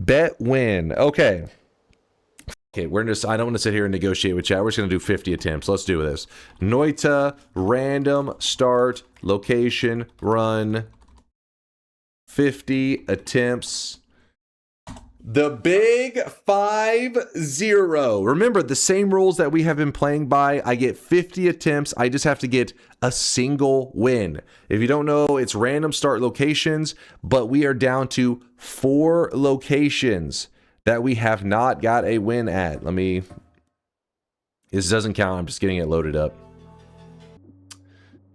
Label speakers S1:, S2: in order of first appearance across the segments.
S1: Bet win. Okay. Okay, we're just, I don't want to sit here and negotiate with chat. We're just going to do 50 attempts. Let's do this. Noita, random, start, location, run. 50 attempts. The big 5-0. Remember, the same rules that we have been playing by. I get 50 attempts. I just have to get a single win. If you don't know, it's random start locations, but we are down to 4 locations that we have not got a win at. Let me... This doesn't count. I'm just getting it loaded up.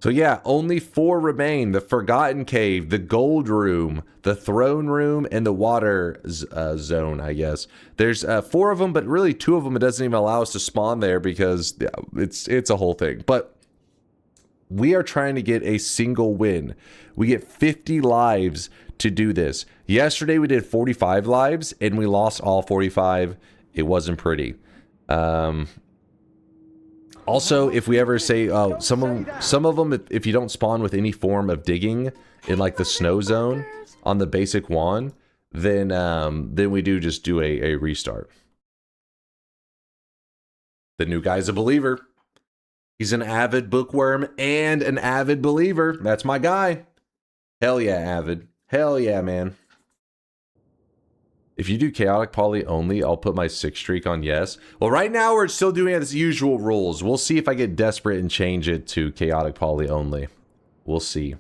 S1: So yeah, only 4 remain. The Forgotten Cave, the Gold Room, the Throne Room, and the Water Zone, I guess. There's 4 of them, but really 2 of them, it doesn't even allow us to spawn there because yeah, it's a whole thing. But we are trying to get a single win. We get 50 lives to do this. Yesterday we did 45 lives, and we lost all 45. It wasn't pretty. Also, if we ever say, some of them, if you don't spawn with any form of digging in like the snow zone on the basic wand, then we do just do a restart. The new guy's a believer. He's an avid bookworm and an avid believer. That's my guy. Hell yeah, avid. Hell yeah, man. If you do chaotic poly only, I'll put my 6 streak on yes. Well, right now we're still doing it as usual rules. We'll see if I get desperate and change it to chaotic poly only. We'll see.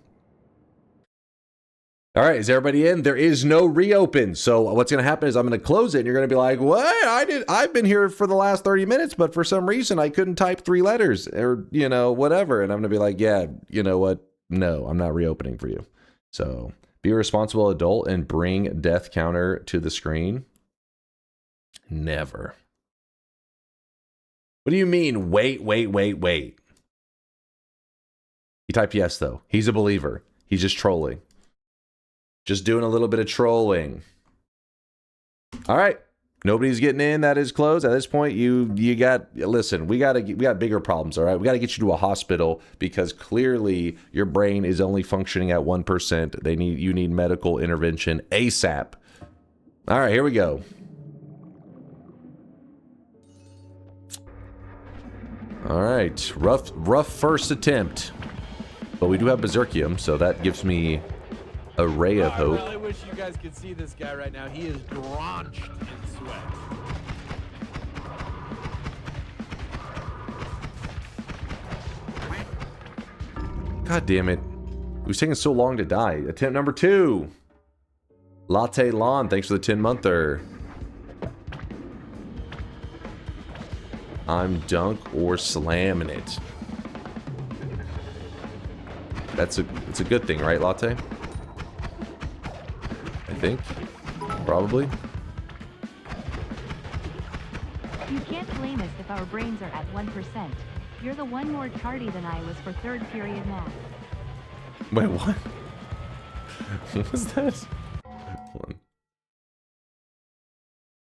S1: All right, is everybody in? There is no reopen. So what's going to happen is I'm going to close it and you're going to be like, what? I've been here for the last 30 minutes, but for some reason I couldn't type 3 letters or, you know, whatever. And I'm going to be like, yeah, you know what? No, I'm not reopening for you. So... Be a responsible adult and bring death counter to the screen. Never. What do you mean, wait? He typed yes, though. He's a believer. He's just trolling. Just doing a little bit of trolling. All right. Nobody's getting in. That is closed. At this point, you got... Listen, we got bigger problems, all right? We got to get you to a hospital because clearly your brain is only functioning at 1%. You need medical intervention ASAP. All right, here we go. All right, rough first attempt. But we do have Berserkium, so that gives me a ray of hope.
S2: I really wish you guys could see this guy right now. He is drenched in sweat.
S1: God damn it. It was taking so long to die. Attempt number 2. Latte Lawn, thanks for the 10-monther. I'm dunk or slamming it. It's a good thing, right, Latte? I think. Probably.
S3: You can't blame us if our brains are at 1%. You're the one more tardy than I was for 3rd period math.
S1: Wait, what? What was that?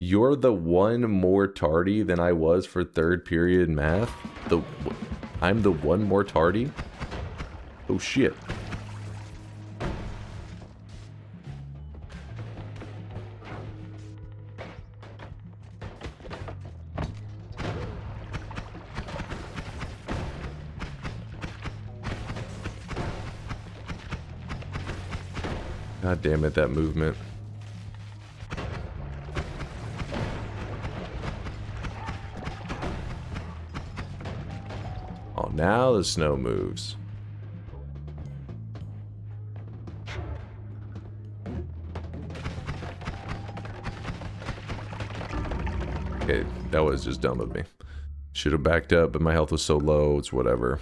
S1: You're the one more tardy than I was for 3rd period math? I'm the one more tardy? Oh shit. God damn it, that movement. Oh, now the snow moves. Okay, that was just dumb of me. Should have backed up, but my health was so low, it's whatever.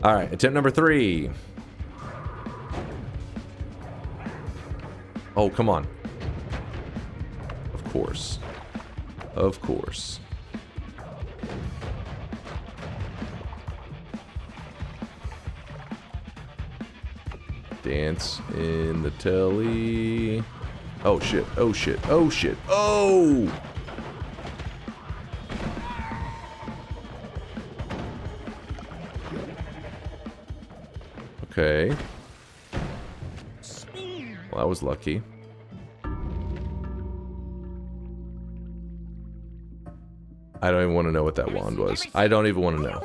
S1: Alright, attempt number 3. Oh, come on. Of course. Of course. Dance in the telly. Oh shit, oh shit, oh shit, oh! Okay. Well, that was lucky. I don't even want to know what that wand was. I don't even want to know.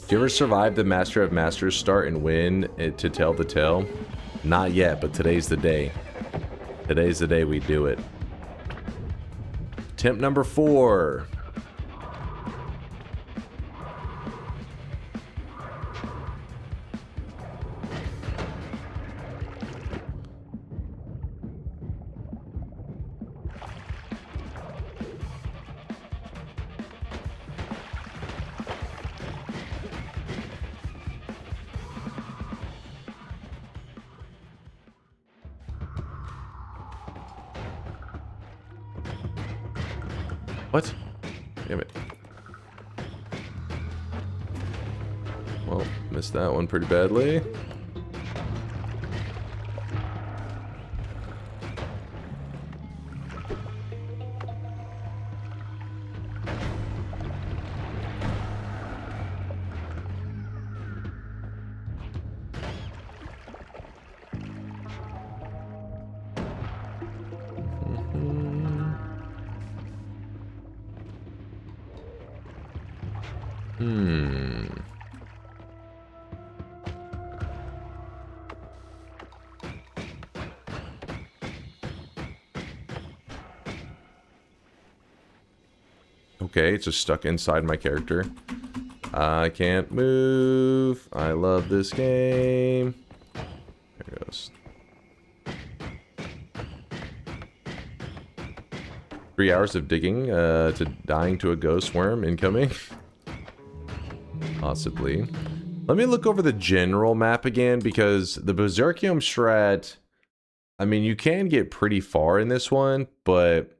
S1: Do you ever survive the Master of Masters start and win it to tell the tale? Not yet, but today's the day. Today's the day we do it. Attempt number 4. What? Damn it. Well, missed that one pretty badly. Okay, it's just stuck inside my character. I can't move. I love this game. There it goes. 3 hours of digging to dying to a ghost worm incoming. Possibly. Let me look over the general map again, because the Berserkium strat, I mean, you can get pretty far in this one, but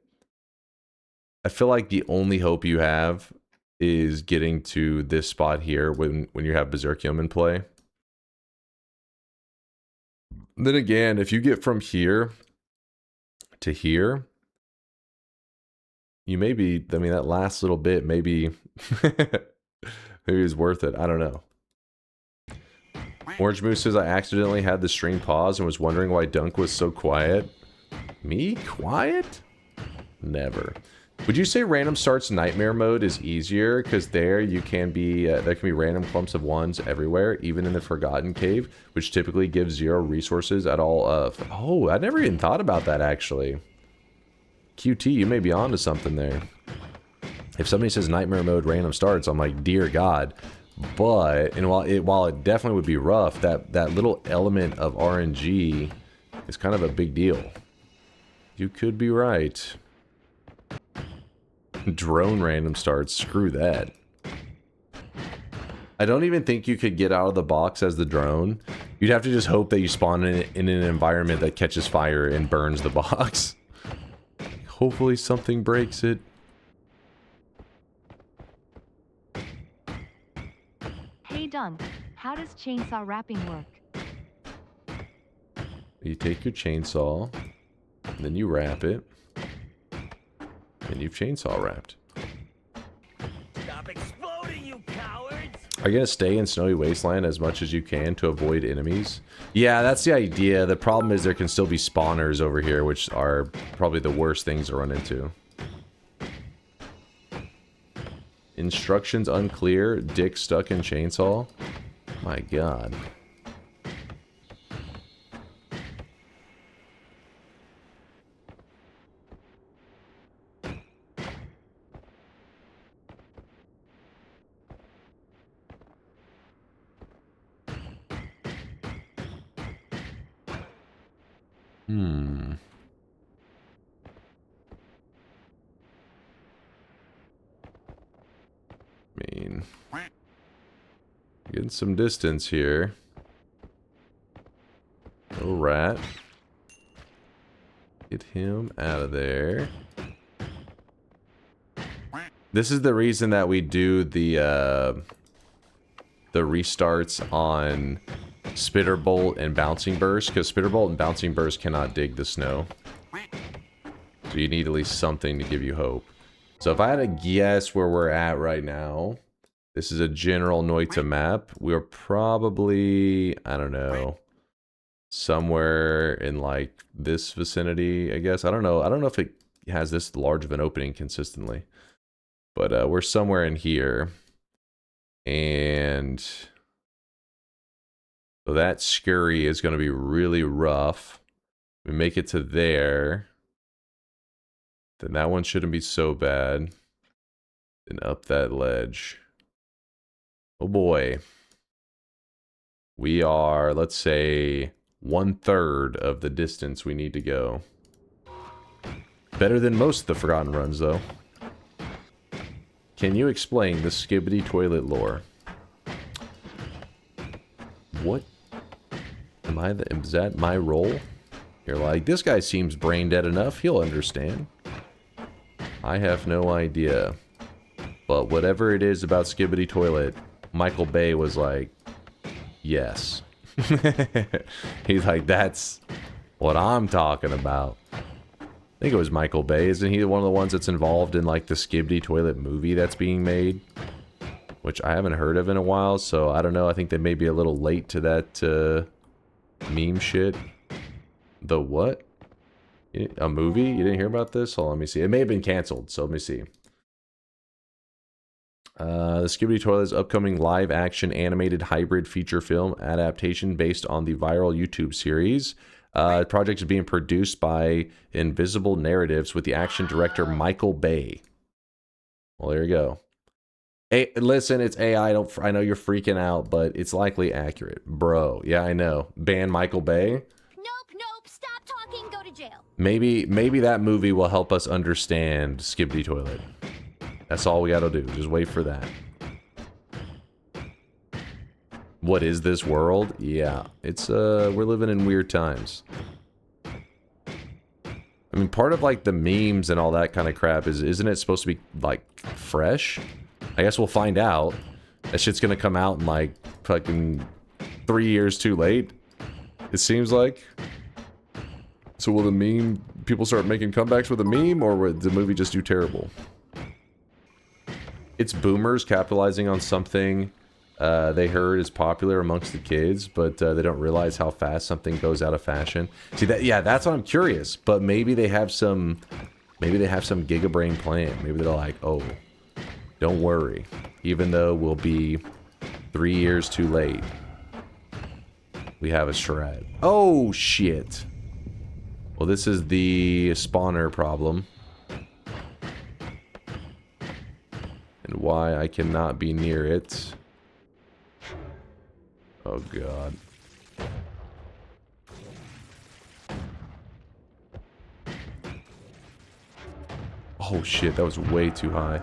S1: I feel like the only hope you have is getting to this spot here when you have Berserkium in play. Then again, if you get from here to here, you may be, I mean, that last little bit maybe maybe it's worth it. I don't know. Orange Moose says, I accidentally had the stream pause and was wondering why Dunk was so quiet. Me? Quiet? Never. Would you say random starts nightmare mode is easier? Because there you can be, there can be random clumps of ones everywhere, even in the Forgotten Cave, which typically gives 0 resources at all. Oh, I never even thought about that, actually. QT, you may be onto something there. If somebody says nightmare mode random starts, I'm like, dear God. But, and while it definitely would be rough, that little element of RNG is kind of a big deal. You could be right. Drone random starts, screw that. I don't even think you could get out of the box as the drone. You'd have to just hope that you spawn in an environment that catches fire and burns the box. Hopefully something breaks it.
S3: Hey Dunk, how does chainsaw wrapping work?
S1: You take your chainsaw, and then you wrap it, and you've chainsaw wrapped.
S4: Stop exploding, you cowards!
S1: Are you gonna stay in Snowy Wasteland as much as you can to avoid enemies? Yeah, that's the idea. The problem is there can still be spawners over here, which are probably the worst things to run into. Instructions unclear. Dick stuck in chainsaw. My God. Getting some distance here. Little rat. Get him out of there. This is the reason that we do the restarts on Spitterbolt and Bouncing Burst, because Spitterbolt and Bouncing Burst cannot dig the snow. So you need at least something to give you hope. So if I had to guess where we're at right now, this is a general Noita map. We're probably, I don't know, somewhere in like this vicinity, I guess. I don't know. I don't know if it has this large of an opening consistently. But we're somewhere in here. And so that scurry is going to be really rough. We make it to there. Then that one shouldn't be so bad. Then up that ledge. Oh boy. We are, let's say, 1/3 of the distance we need to go. Better than most of the Forgotten runs, though. Can you explain the Skibidi toilet lore? What? Is that my role? You're like, this guy seems brain dead enough, he'll understand. I have no idea. But whatever it is about Skibidi toilet, Michael Bay was like, yes. He's like, that's what I'm talking about. I think it was Michael Bay. Isn't he one of the ones that's involved in like the Skibidi toilet movie that's being made? Which I haven't heard of in a while, so I don't know. I think they may be a little late to that meme shit. The what? A movie? You didn't hear about this? Hold on, let me see. It may have been canceled, so let me see. The Skibidi Toilet's upcoming live-action animated hybrid feature film adaptation based on the viral YouTube series. The project is being produced by Invisible Narratives with the action director Michael Bay. Well, there you go. Hey, listen, it's AI. I know you're freaking out, but it's likely accurate. Bro, yeah, I know. Ban Michael Bay?
S5: Nope. Stop talking. Go to jail.
S1: Maybe that movie will help us understand Skibidi Toilet. That's all we gotta do. Just wait for that. What is this world? Yeah, it's we're living in weird times. I mean, part of like the memes and all that kind of crap isn't it supposed to be like fresh? I guess we'll find out. That shit's gonna come out in like fucking 3 years too late. It seems like. So will the meme people start making comebacks with a meme, or will the movie just do terrible? It's boomers capitalizing on something they heard is popular amongst the kids, but they don't realize how fast something goes out of fashion. See that? Yeah, that's what I'm curious. But maybe they have some gigabrain plan. Maybe they're like, oh, don't worry, even though we'll be 3 years too late, we have a shred. Oh shit. Well, this is the spawner problem. And why I cannot be near it. Oh god. Oh shit, that was way too high.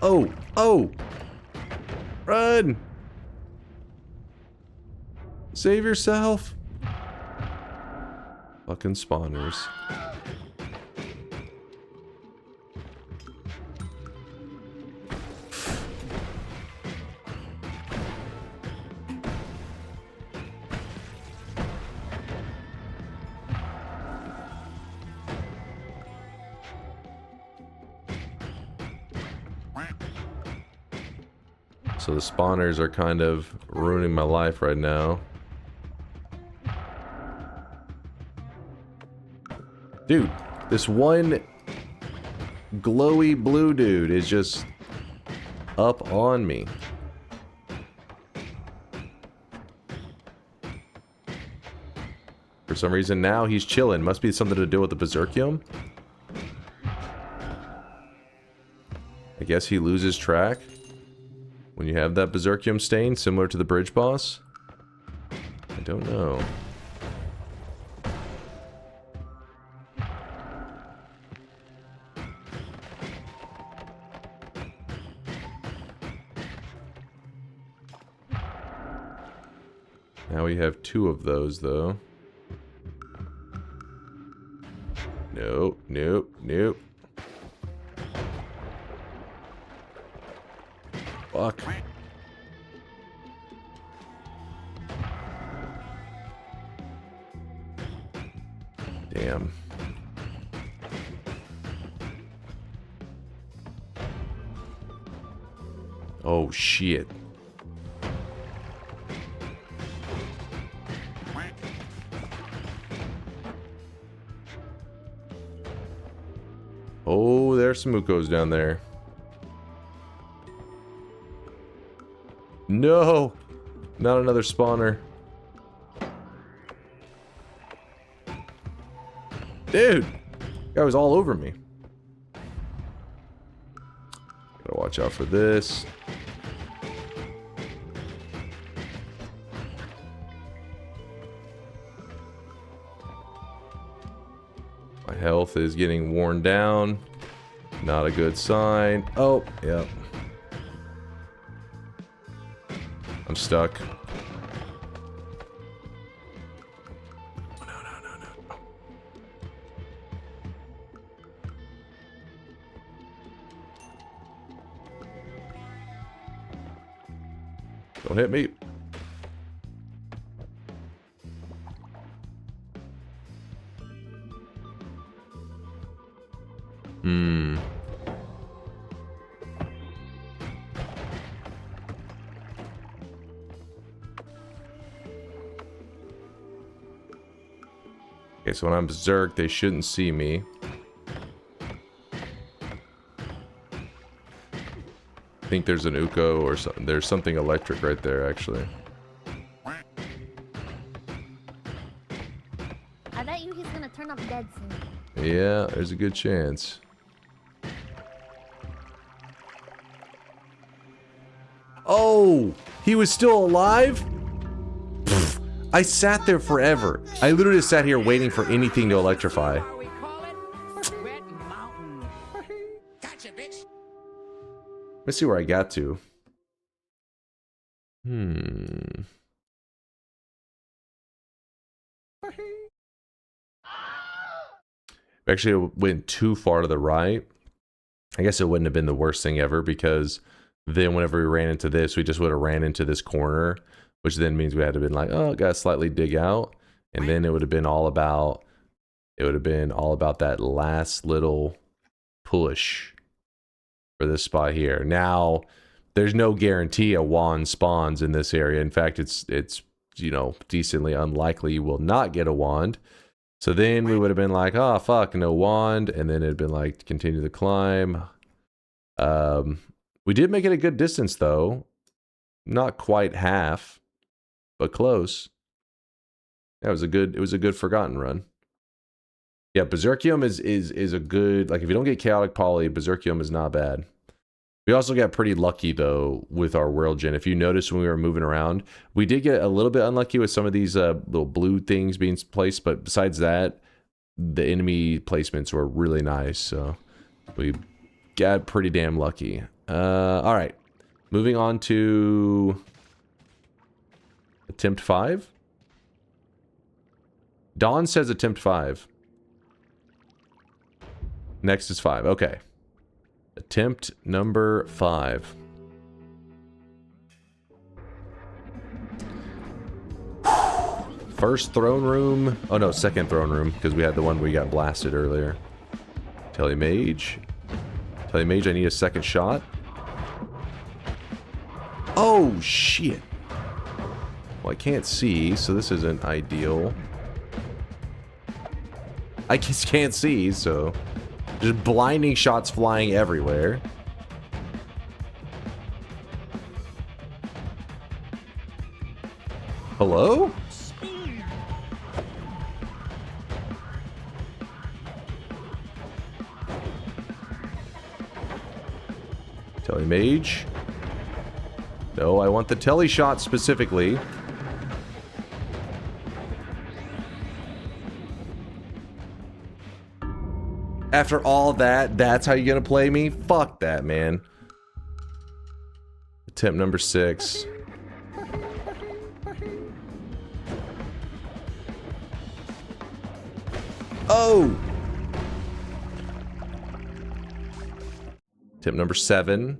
S1: Oh! Run! Save yourself! Fucking spawners. So the spawners are kind of ruining my life right now. Dude, this one glowy blue dude is just up on me. For some reason now he's chilling. Must be something to do with the Berserkium. I guess he loses track when you have that Berserkium stain, similar to the bridge boss. I don't know. Now we have 2 of those, though. Nope. Fuck. Damn. Oh, shit. Oh, there's some Ukos down there. No! Not another spawner. Dude! Guy was all over me. Gotta watch out for this. My health is getting worn down. Not a good sign. Oh, yep. I'm stuck. No. Don't hit me. Okay, so when I'm berserk, they shouldn't see me. I think there's an Uko or something. There's something electric right there, actually.
S5: I bet you he's gonna turn up dead soon.
S1: Yeah, there's a good chance. Oh, he was still alive? Pfft, I sat there forever. I literally just sat here waiting for anything to electrify.
S4: We call it Red Mountain. Gotcha, bitch.
S1: Let's see where I got to. Actually, it went too far to the right. I guess it wouldn't have been the worst thing ever, because then whenever we ran into this, we just would have ran into this corner, which then means we had to have been like, oh, gotta slightly dig out. And then it would have been all about, that last little push for this spot here. Now, there's no guarantee a wand spawns in this area. In fact, it's you know, decently unlikely you will not get a wand. So then we would have been like, oh, fuck, no wand. And then it'd been like, continue the climb. We did make it a good distance, though. Not quite half, but close. That was a good Forgotten run. Yeah, Berserkium is a good, like, if you don't get Chaotic Poly, Berserkium is not bad. We also got pretty lucky, though, with our World Gen. If you notice when we were moving around, we did get a little bit unlucky with some of these little blue things being placed, but besides that, the enemy placements were really nice, so we got pretty damn lucky. All right, moving on to attempt 5. Dawn says attempt 5. Next is 5. Okay. Attempt number 5. First throne room. Oh no, second throne room, because we had the one we got blasted earlier. Telemage. Telemage, I need a second shot. Oh, shit. Well, I can't see, so this isn't ideal. I just can't see, so... just blinding shots flying everywhere. Hello? Telemage. No, I want the tele shot specifically. After all that, that's how you're gonna play me? Fuck that, man. Attempt number 6. Oh! Attempt number 7.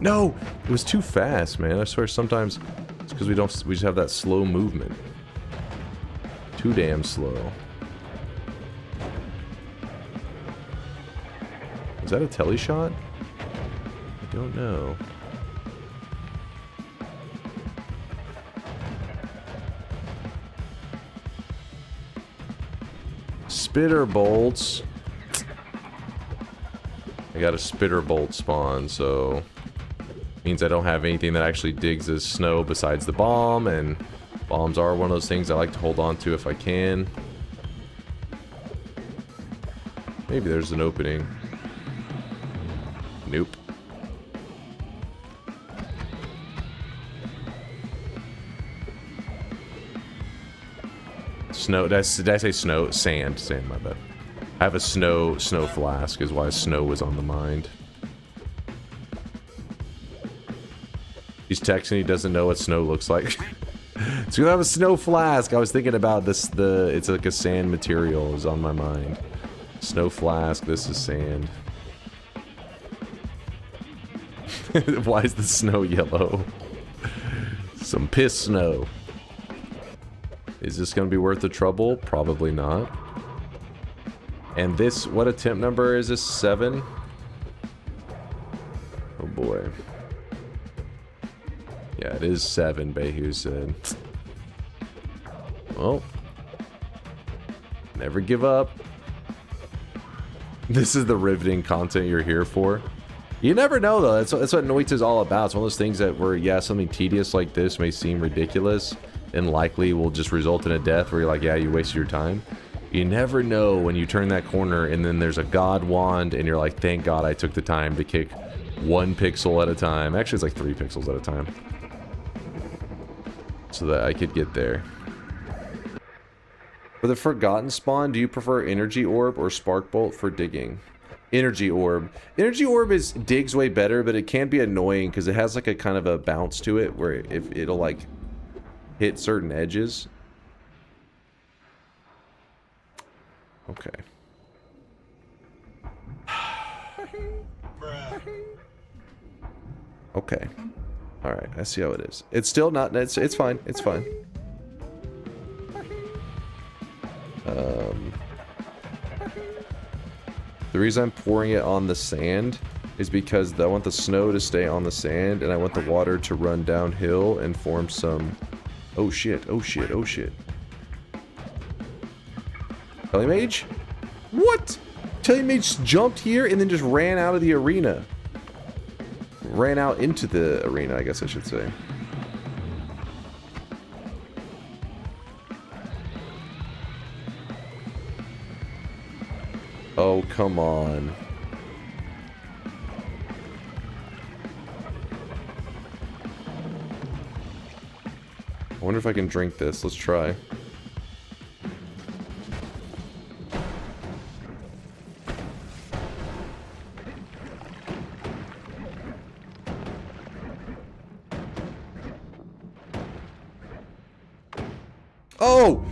S1: No, it was too fast, man. I swear sometimes it's because we just have that slow movement. Too damn slow. Is that a tele shot? I don't know. Spitter bolts. I got a spitter bolt spawn, so means I don't have anything that actually digs as snow besides the bomb, and bombs are one of those things I like to hold on to if I can. Maybe there's an opening. Nope. Snow, did I say snow? Sand, my bad. I have a snow flask is why snow was on the mind. He's texting, he doesn't know what snow looks like. So you have a snow flask. I was thinking about this, it's like a sand material is on my mind. Snow flask, this is sand. Why is the snow yellow? Some piss snow. Is this gonna be worth the trouble? Probably not. And this, what attempt number is this? 7? Oh boy. Yeah, it is 7, Behu said. Well, never give up. This is the riveting content you're here for. You never know, though. That's what Noita is all about. It's one of those things that where, yeah, something tedious like this may seem ridiculous and likely will just result in a death where you're like, yeah, you wasted your time. You never know when you turn that corner and then there's a god wand and you're like, thank God I took the time to kick 1 pixel at a time. Actually, it's like 3 pixels at a time. So that I could get there. For the forgotten spawn, do you prefer energy orb or spark bolt for digging? Energy orb. Energy orb digs way better, but it can be annoying because it has like a kind of a bounce to it where if it'll like hit certain edges. Okay. Okay. All right. I see how it is. It's still not. It's fine. It's fine. The reason I'm pouring it on the sand is because I want the snow to stay on the sand and I want the water to run downhill and form some... Oh shit, oh shit, oh shit. Telемage? What? Telемage jumped here and then just ran out of the arena. Ran out into the arena, I guess I should say. Oh, come on. I wonder if I can drink this. Let's try. Oh!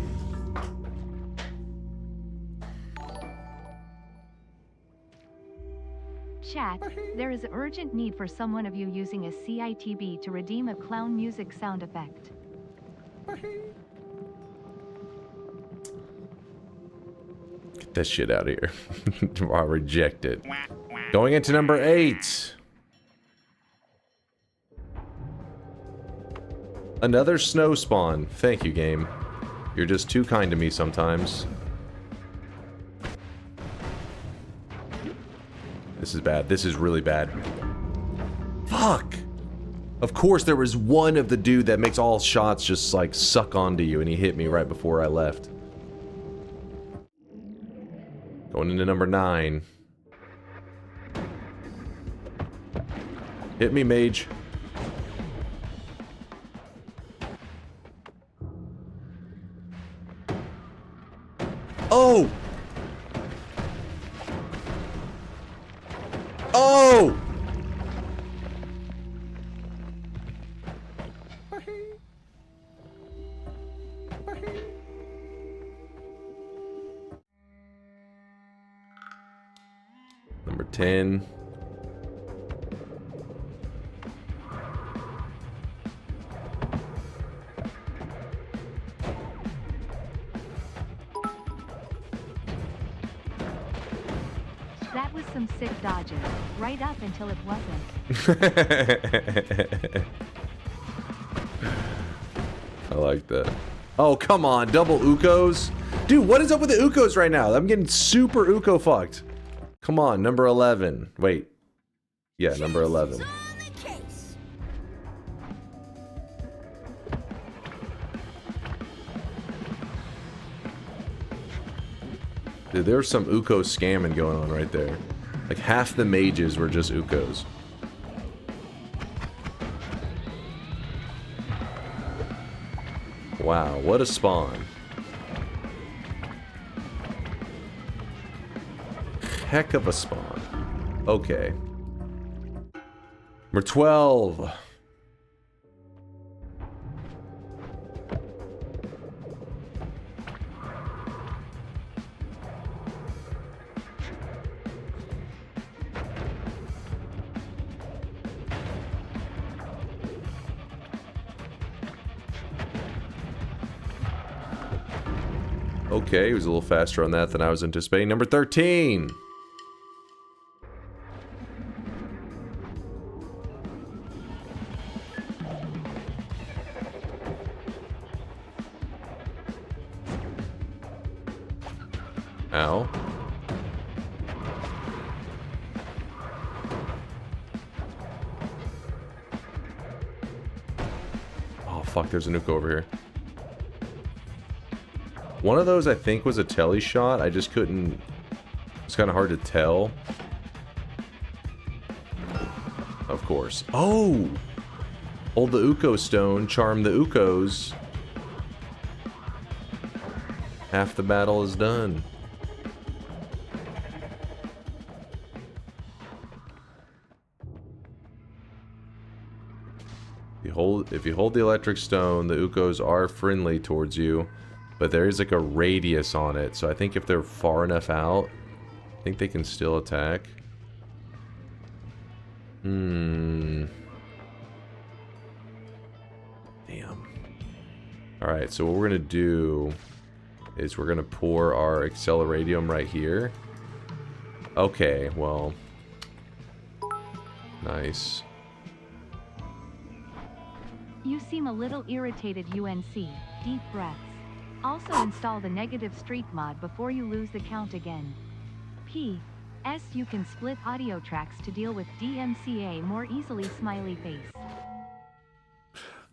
S3: Chat, there is urgent need for someone of you using a CITB to redeem a clown music sound effect.
S1: Get that shit out of here. I reject it. Going into number 8. Another snow spawn. Thank you, game. You're just too kind to me sometimes. This is bad. This is really bad. Fuck! Of course there was one of the dude that makes all shots just like suck onto you and he hit me right before I left. Going into number 9. Hit me, mage. Oh! Oh! Number 10.
S3: That was some sick dodges, right up until it wasn't.
S1: I like that. Oh, come on, double Ukos? Dude, what is up with the Ukos right now? I'm getting super Uko fucked. Come on, number 11. Wait. Yeah, number 11. Dude, there was some Uko scamming going on right there. Like, half the mages were just Ukos. Wow, what a spawn. Heck of a spawn. Okay. Number 12. Okay, he was a little faster on that than I was anticipating. Number 13. Ow. Oh, fuck, there's a nuke over here. One of those, I think, was a telly shot. I just couldn't... It's kind of hard to tell. Of course. Oh! Hold the Uko stone, charm the Ukos. Half the battle is done. If you hold the electric stone, the Ukos are friendly towards you. But there is like a radius on it, so I think if they're far enough out, I think they can still attack. Damn. Alright, so what we're gonna do is we're gonna pour our Acceleradium right here. Okay, well. Nice.
S3: You seem a little irritated, UNC. Deep breaths. Also install the negative streak mod before you lose the count again. P.S. You can split audio tracks to deal with DMCA more easily. Smiley face.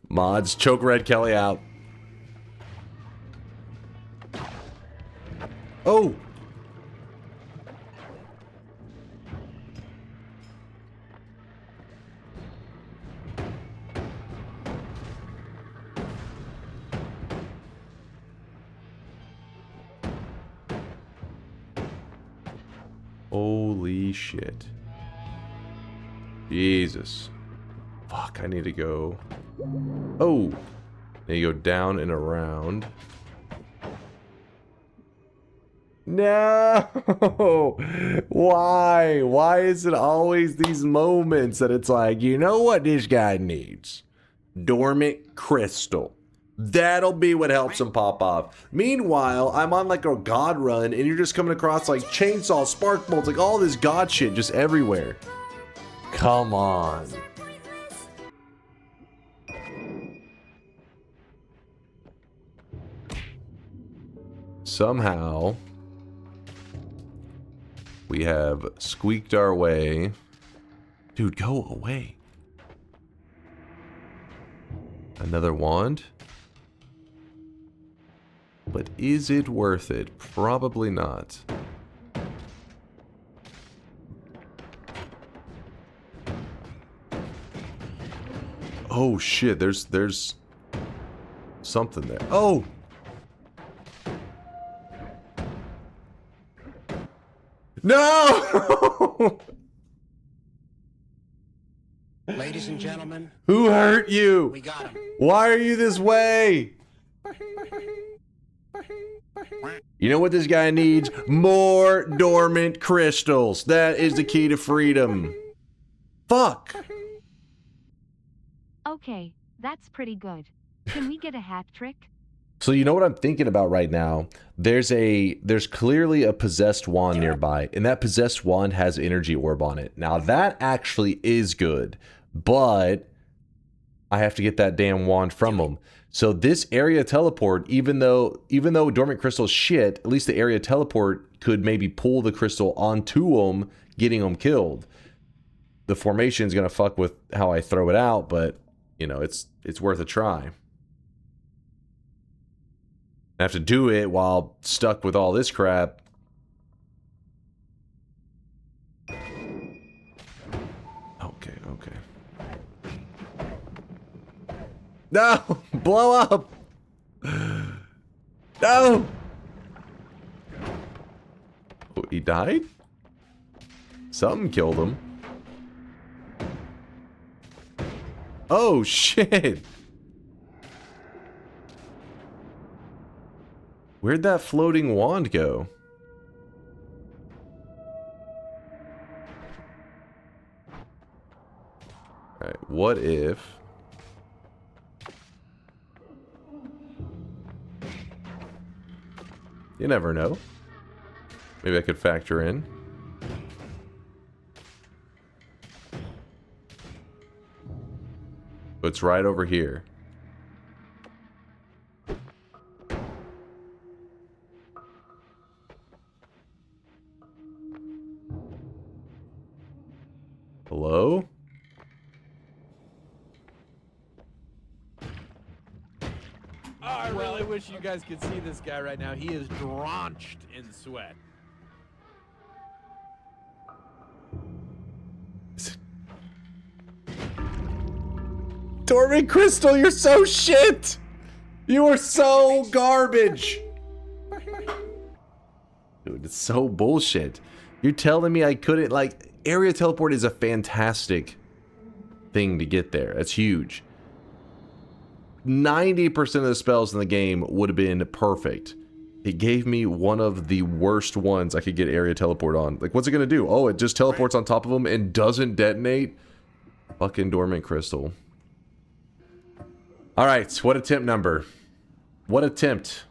S1: Mods, choke Red Kelly out. Oh! Holy shit. Jesus. Fuck, I need to go... Oh! Now you go down and around. No! Why? Why is it always these moments that it's like, you know what this guy needs? Dormant crystal. That'll be what helps him pop off. Meanwhile, I'm on like a god run and you're just coming across like chainsaw, spark bolts, like all this god shit just everywhere. Come on. Somehow, we have squeaked our way. Dude, go away. Another wand? But is it worth it? Probably not. Oh shit, there's something there. Oh! No!
S4: Ladies and gentlemen,
S1: Who hurt you?
S4: we got him.
S1: Why are you this way? You know what this guy needs? More dormant crystals. That is the key to freedom. Fuck.
S3: Okay, that's pretty good. Can we get a hat trick?
S1: So you know what I'm thinking about right now? There's clearly a possessed wand nearby, and that possessed wand has energy orb on it. Now that actually is good, but I have to get that damn wand from them. So this area teleport, even though dormant crystal's shit, at least the area teleport could maybe pull the crystal onto them, getting them killed. The formation's gonna fuck with how I throw it out, but you know, it's worth a try. I have to do it while stuck with all this crap. Okay. No! Blow up! No! Oh, he died? Something killed him. Oh, shit! Where'd that floating wand go? Alright, what if... You never know. Maybe I could factor in. It's right over here. Hello?
S2: I really wish you guys could see this guy right now. He is drenched in sweat.
S1: Dormant Crystal, you're so shit! You are so garbage! Dude, it's so bullshit. You're telling me I couldn't, like, area teleport is a fantastic thing to get there. That's huge. 90% of the spells in the game would have been perfect. It gave me one of the worst ones I could get area teleport on. Like, what's it gonna do? Oh, it just teleports on top of them and doesn't detonate? Fucking Dormant Crystal. Alright, what attempt number? What attempt?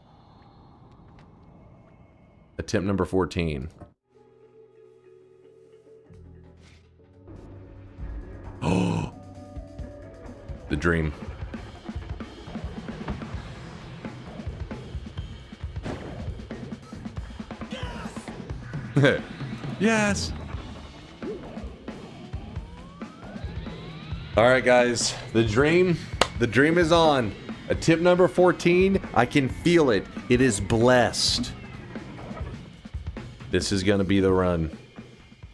S1: Attempt number 14. Oh! The dream. Yes! Yes! Alright guys, the dream is on. Attempt number 14, I can feel it. It is blessed. This is gonna be the run.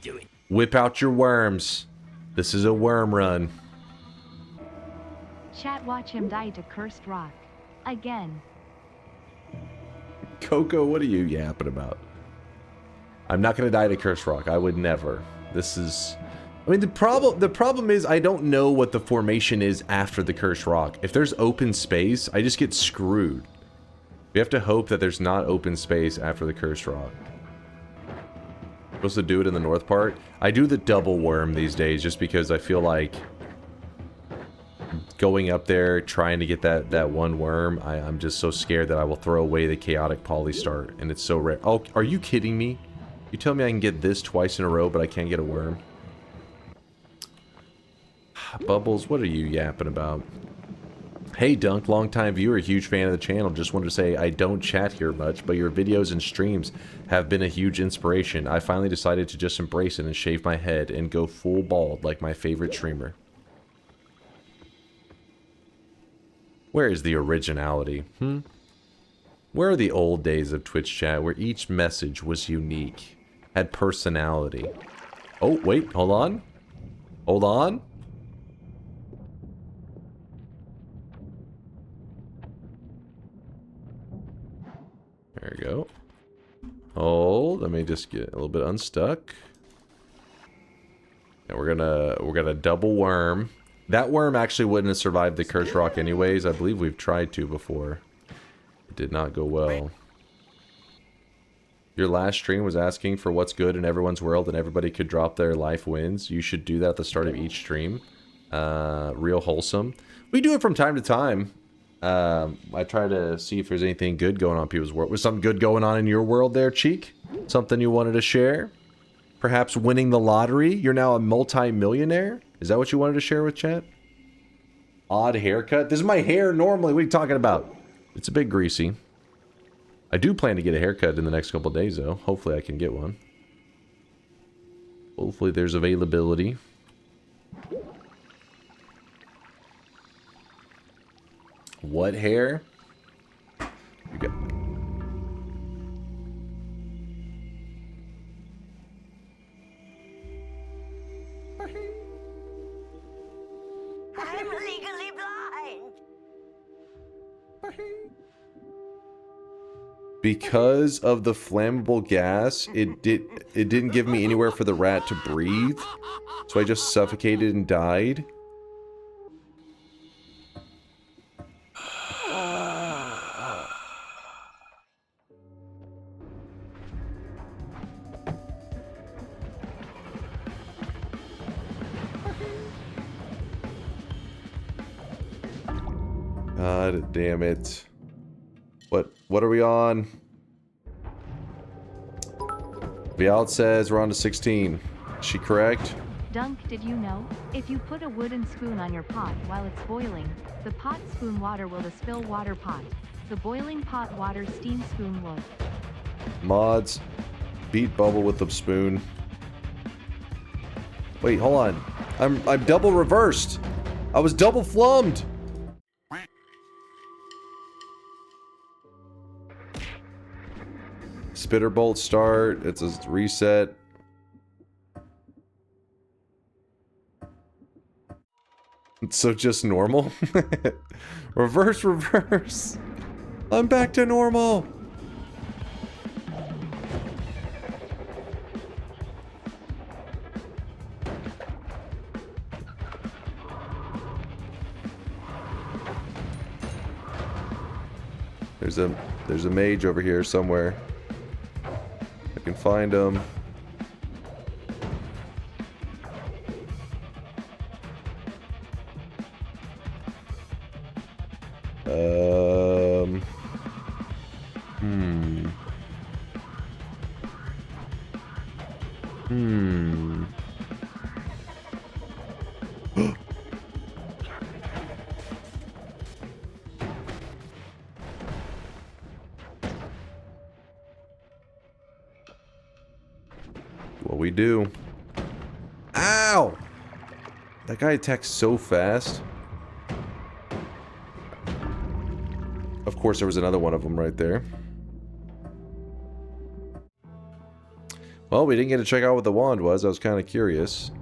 S4: Do it.
S1: Whip out your worms. This is a worm run.
S3: Chat, watch him die to cursed rock. Again.
S1: Coco, what are you yapping about? I'm not gonna die to Curse Rock. I would never. This is... I mean, the problem is I don't know what the formation is after the Curse Rock. If there's open space, I just get screwed. We have to hope that there's not open space after the Curse Rock. Supposed to do it in the north part. I do the double worm these days just because I feel like going up there trying to get that one worm, I'm just so scared that I will throw away the chaotic polystart, and it's so rare. Oh, are you kidding me? You tell me I can get this twice in a row, but I can't get a worm? Bubbles, what are you yapping about? Hey Dunk, longtime viewer, huge fan of the channel. Just wanted to say I don't chat here much, but your videos and streams have been a huge inspiration. I finally decided to just embrace it and shave my head and go full bald like my favorite streamer. Where is the originality? Where are the old days of Twitch chat where each message was unique, had personality? Oh, wait, hold on. Hold on. There we go. Hold, let me just get a little bit unstuck. And we're gonna double worm. That worm actually wouldn't have survived the Curse Rock anyways. I believe we've tried to before. It did not go well. Your last stream was asking for what's good in everyone's world and everybody could drop their life wins. You should do that at the start of each stream. Real wholesome. We do it from time to time. I try to see if there's anything good going on in people's world. Was something good going on in your world there, Cheek? Something you wanted to share? Perhaps winning the lottery? You're now a multi-millionaire? Is that what you wanted to share with chat? Odd haircut? This is my hair normally. What are you talking about? It's a bit greasy. I do plan to get a haircut in the next couple days, though. Hopefully I can get one. Hopefully there's availability. What hair? You got...
S6: I'm legally blind.
S1: Because of the flammable gas, it didn't give me anywhere for the rat to breathe. So I just suffocated and died. God damn it. What are we on? Vialt says we're on to 16. Is she correct?
S3: Dunk, did you know? If you put a wooden spoon on your pot while it's boiling, the pot spoon water will the spill water pot. The boiling pot water steam spoon would.
S1: Mods, beat bubble with the spoon. Wait, hold on. I'm double reversed. I was double flummed. Spitter bolt start. It's a reset. So just normal? Reverse. I'm back to normal. There's a mage over here somewhere. I can find him. What we do? Ow! That guy attacks so fast. Of course, there was another one of them right there. Well, we didn't get to check out what the wand was. I was kind of curious.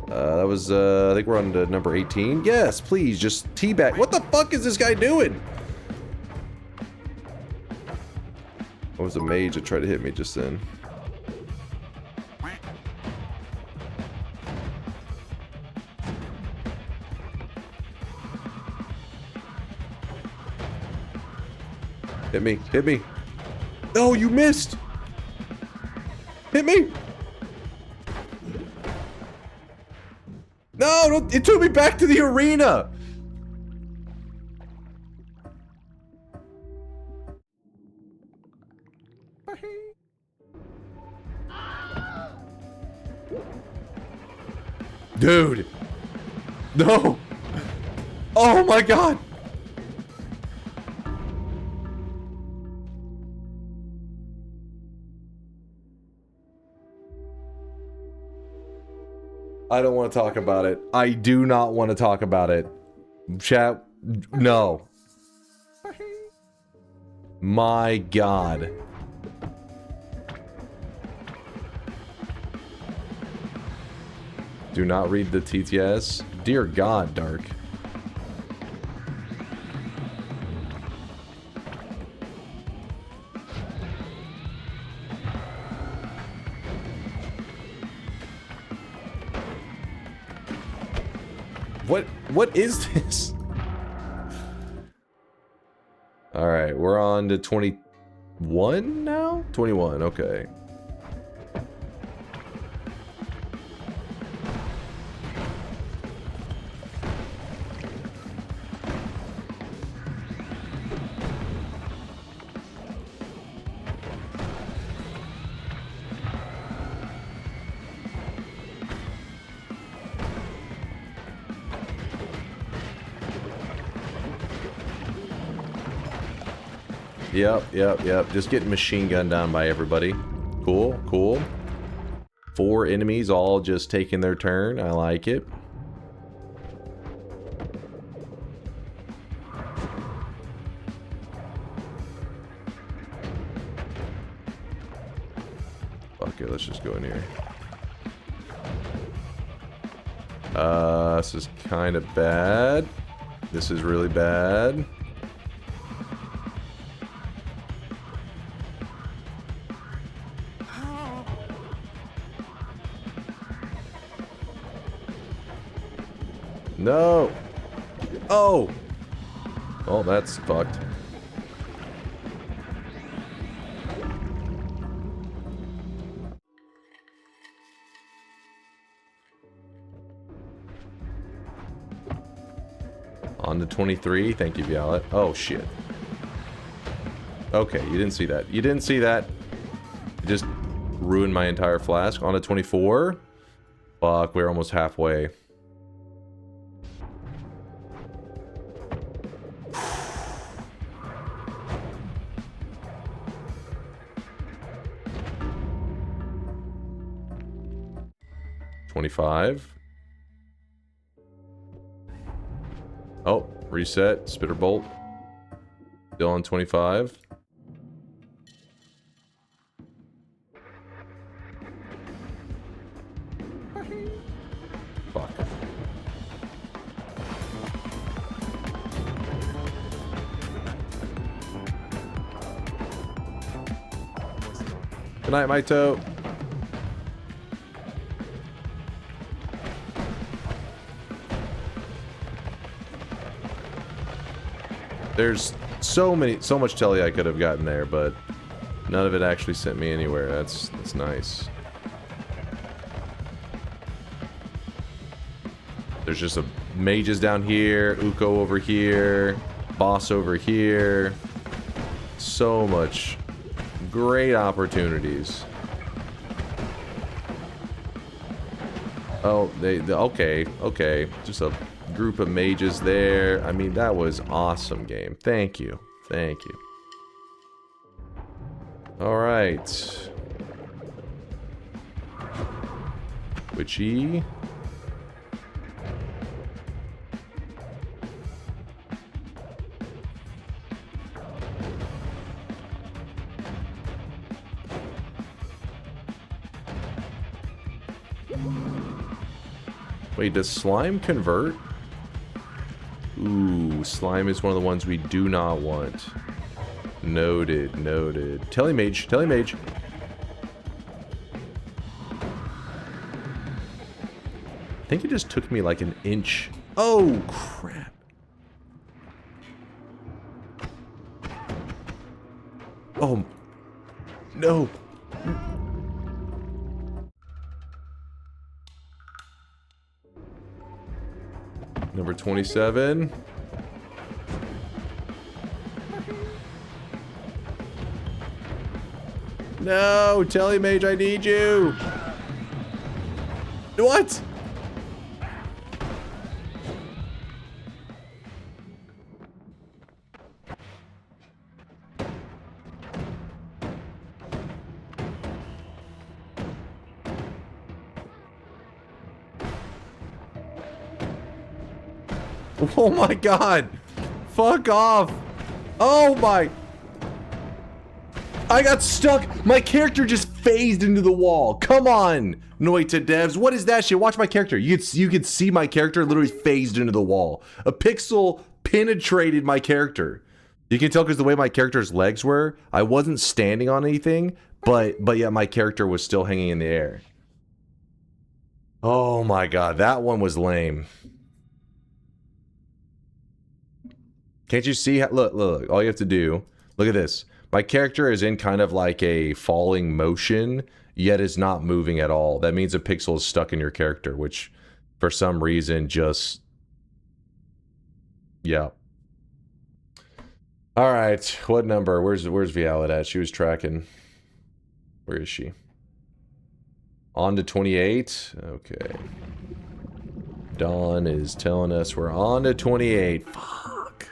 S1: That was, I think we're on to number 18. Yes, please, just teabag. What the fuck is this guy doing? What was a mage that tried to hit me just then? Hit me. Hit me. No, you missed. Hit me. No, don't, it took me back to the arena. Dude. No. Oh my god. I don't want to talk about it. I do not want to talk about it. Chat, no. My god. Do not read the TTS. Dear God, Dark. What is this? Alright, we're on to 21 now? 21, okay. Yep. Just getting machine gunned down by everybody. Cool. 4 enemies all just taking their turn. I like it. Okay, let's just go in here. This is kind of bad. This is really bad. No! Oh! Oh, that's fucked. On to 23. Thank you, Violet. Oh, shit. Okay, you didn't see that. You didn't see that. You just ruined my entire flask. On to 24. Fuck, we're almost halfway. $25. Oh, reset. Spitter bolt. Still on 25. Fuck. Good night, my toe. There's so much telly I could have gotten there, but none of it actually sent me anywhere. That's nice. There's just a mages down here, Uko over here, boss over here. So much great opportunities. Oh, okay. Just a group of mages there. I mean, that was awesome game. Thank you. All right. Witchy. Wait, does slime convert? Ooh, slime is one of the ones we do not want. Noted. Telemage. I think it just took me like an inch. Oh, crap. Oh, no. Number 27. No, Telemage, I need you. What? Oh my god! Fuck off! Oh my... I got stuck! My character just phased into the wall! Come on! Noita devs, what is that shit? Watch my character. You could see my character literally phased into the wall. A pixel penetrated my character. You can tell because the way my character's legs were, I wasn't standing on anything, but yeah, my character was still hanging in the air. Oh my god, that one was lame. Can't you see? Look, all you have to do, look at this. My character is in kind of like a falling motion, yet is not moving at all. That means a pixel is stuck in your character, which for some reason just... Yeah. All right, what number? Where's Violet at? She was tracking. Where is she? On to 28? Okay. Dawn is telling us we're on to 28. Fuck.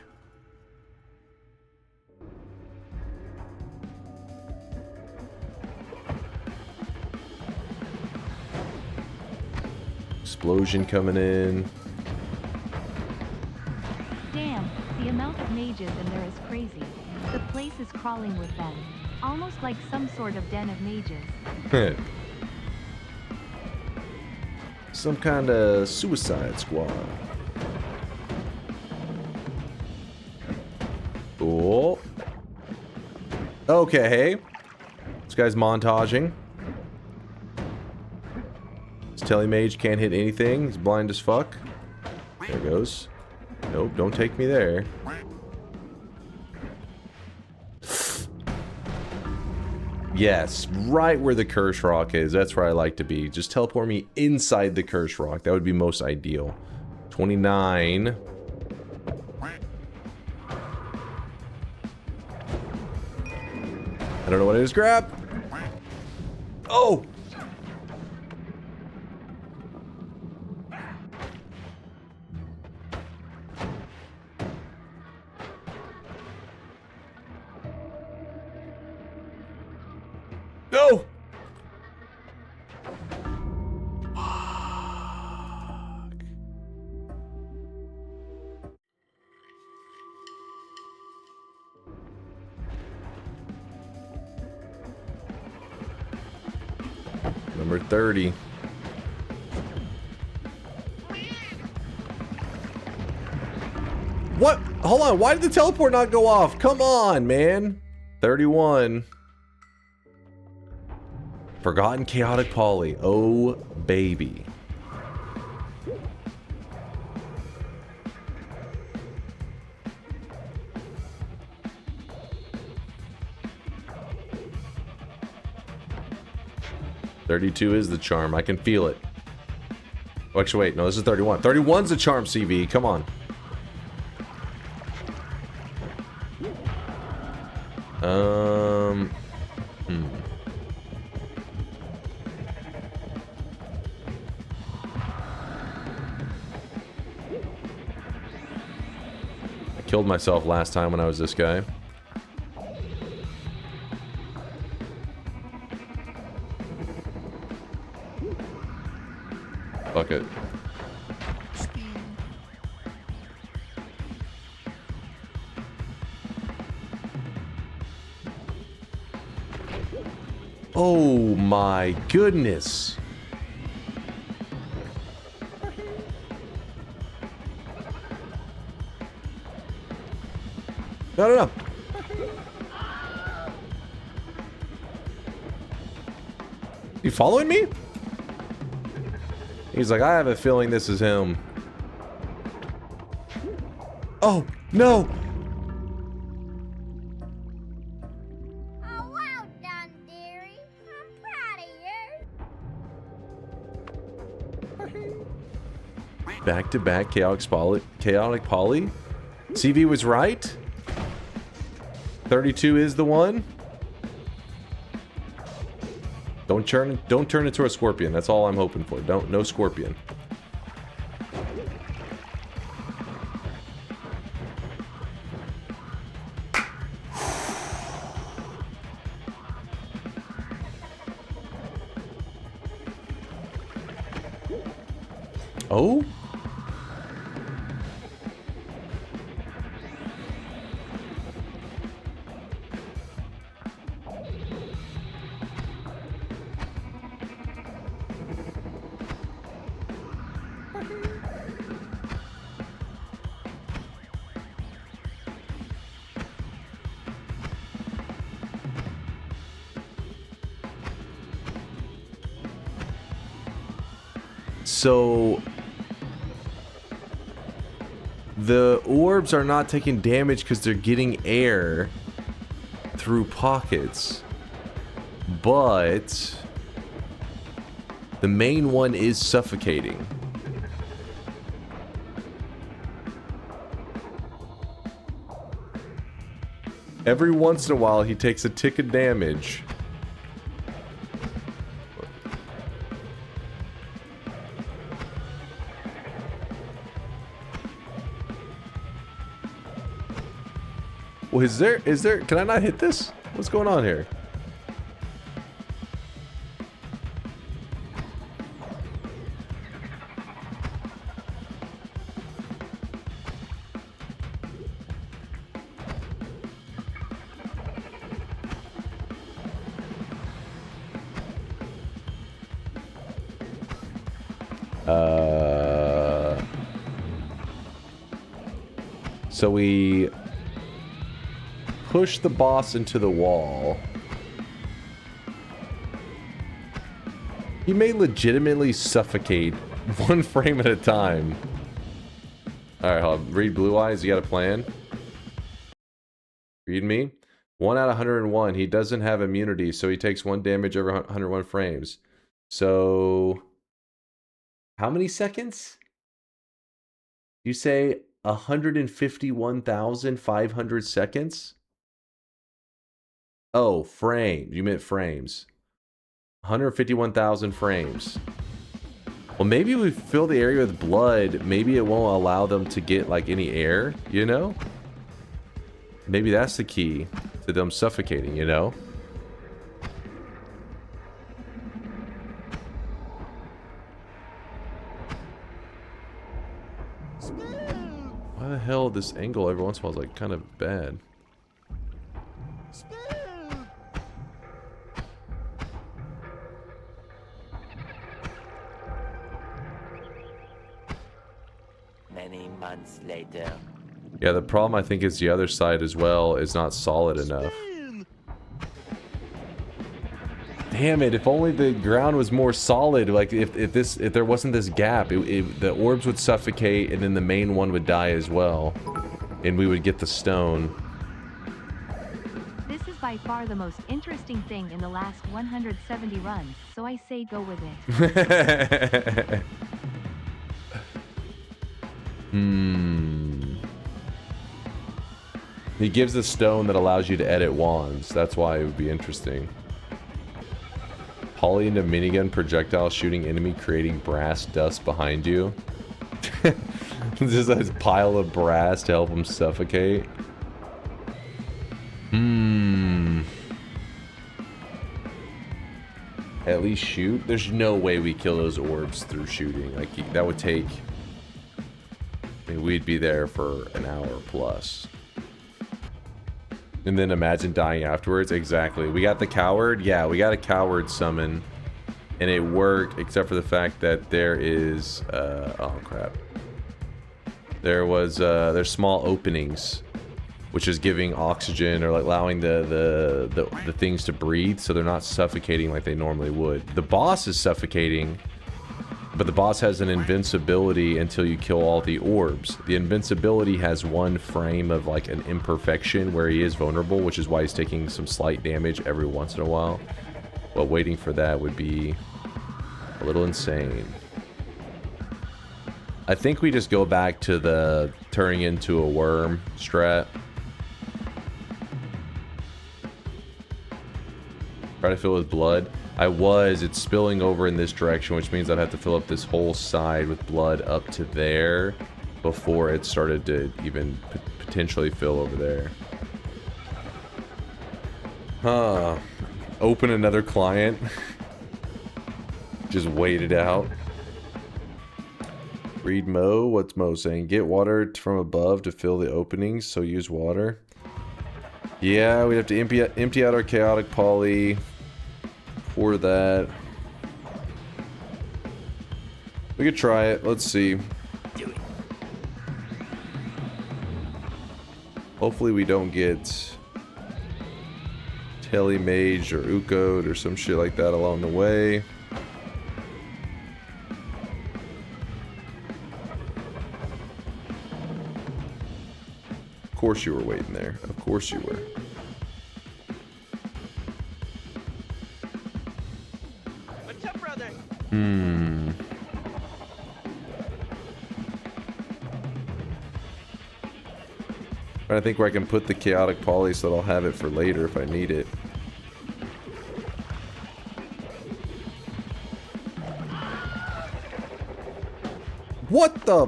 S1: Explosion coming in.
S3: Damn, the amount of mages in there is crazy. The place is crawling with them. Almost like some sort of den of mages.
S1: Some kind of suicide squad. Cool. Okay. This guy's montaging. This telemage can't hit anything. He's blind as fuck. There it goes. Nope, don't take me there. Yes, right where the curse rock is. That's where I like to be. Just teleport me inside the curse rock. That would be most ideal. 29. I don't know what it is. Grab. Oh! No! Number 30. What? Hold on. Why did the teleport not go off? Come on, man. 31. Forgotten Chaotic Poly. Oh, baby. $32 is the charm. I can feel it. Oh, actually, wait. No, this is 31. 31's the charm, CV. Come on. I killed myself last time when I was this guy. Fuck it. Oh my goodness. No. You following me? He's like, I have a feeling this is him. Oh, no.
S5: Oh, well done, dearie. I'm proud of you.
S1: Back-to-back chaotic poly. CV was right. 32 is the one. Don't turn into a scorpion. That's all I'm hoping for. No scorpion. Oh? So the orbs are not taking damage because they're getting air through pockets, but the main one is suffocating. Every once in a while he takes a tick of damage. Well, is there, can I not hit this? What's going on here? So we push the boss into the wall. He may legitimately suffocate 1 frame at a time. Alright, hold on. Read Blue Eyes. You got a plan? Read me. 1 out of 101. He doesn't have immunity, so he takes 1 damage over 101 frames. So, how many seconds? You say 151,500 seconds? Oh, frames. You meant frames. 151,000 frames. Well, maybe we fill the area with blood. Maybe it won't allow them to get, like, any air, you know? Maybe that's the key to them suffocating, you know? Why the hell this angle every once in a while is, like, kind of bad?
S6: Many months later.
S1: Yeah, the problem I think is the other side as well is not solid enough. Damn it, if only the ground was more solid, like if there wasn't this gap, the orbs would suffocate and then the main one would die as well. And we would get the stone.
S3: This is by far the most interesting thing in the last 170 runs, so I say go with it.
S1: He gives a stone that allows you to edit wands. That's why it would be interesting. Poly into minigun projectile shooting enemy, creating brass dust behind you. Just a pile of brass to help him suffocate. At least shoot. There's no way we kill those orbs through shooting. Like, that would take... I mean, we'd be there for an hour plus. And then imagine dying afterwards. Exactly. We got the coward. Yeah, we got a coward summon. And it worked, except for the fact that there is... oh, crap. There's small openings, which is giving oxygen or like allowing the things to breathe, so they're not suffocating like they normally would. The boss is suffocating, but the boss has an invincibility until you kill all the orbs. The invincibility has 1 frame of like an imperfection where he is vulnerable, which is why he's taking some slight damage every once in a while. But waiting for that would be a little insane. I think we just go back to the turning into a worm strat. Try to fill with blood. It's spilling over in this direction, which means I'd have to fill up this whole side with blood up to there before it started to even potentially fill over there. Huh. Open another client. Just wait it out. Read Mo. What's Mo saying? Get water from above to fill the openings, so use water. Yeah, we'd have to empty out our chaotic poly for that. We could try it. Let's see. Hopefully we don't get Telemage or Ukode or some shit like that along the way. Of course you were waiting there. Of course you were.
S4: What's up, brother?
S1: I think where I can put the chaotic poly so that I'll have it for later if I need it. What the?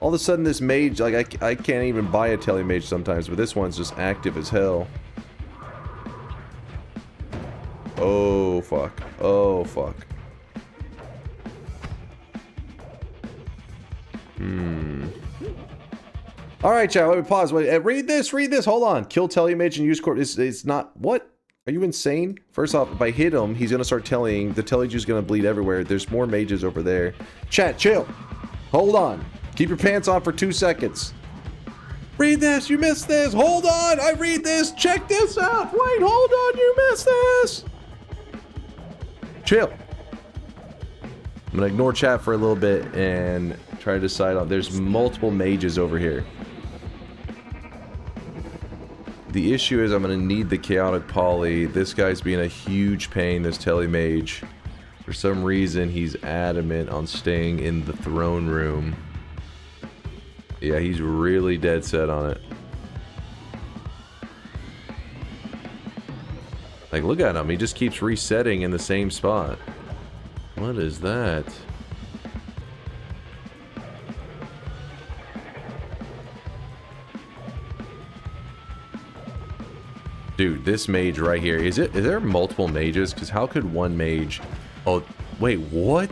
S1: All of a sudden this mage, like I can't even buy a telemage sometimes, but this one's just active as hell. Oh fuck. Oh fuck. Alright, chat, let me pause. Wait, read this, hold on. Kill telemage and use corp. It's not, what? Are you insane? First off, if I hit him, he's gonna start telling, the telejuice gonna bleed everywhere. There's more mages over there. Chat, chill. Hold on. Keep your pants on for 2 seconds. Read this, you missed this. Hold on, I read this. Check this out. Wait, hold on, you missed this. Chill. I'm gonna ignore chat for a little bit and try to decide on, there's multiple mages over here. The issue is I'm gonna need the chaotic poly. This guy's being a huge pain, this telemage. For some reason, he's adamant on staying in the throne room. Yeah, he's really dead set on it. Like, look at him. He just keeps resetting in the same spot. What is that? Dude, this mage right here. Is there multiple mages? Because how could one mage... Oh, wait, what?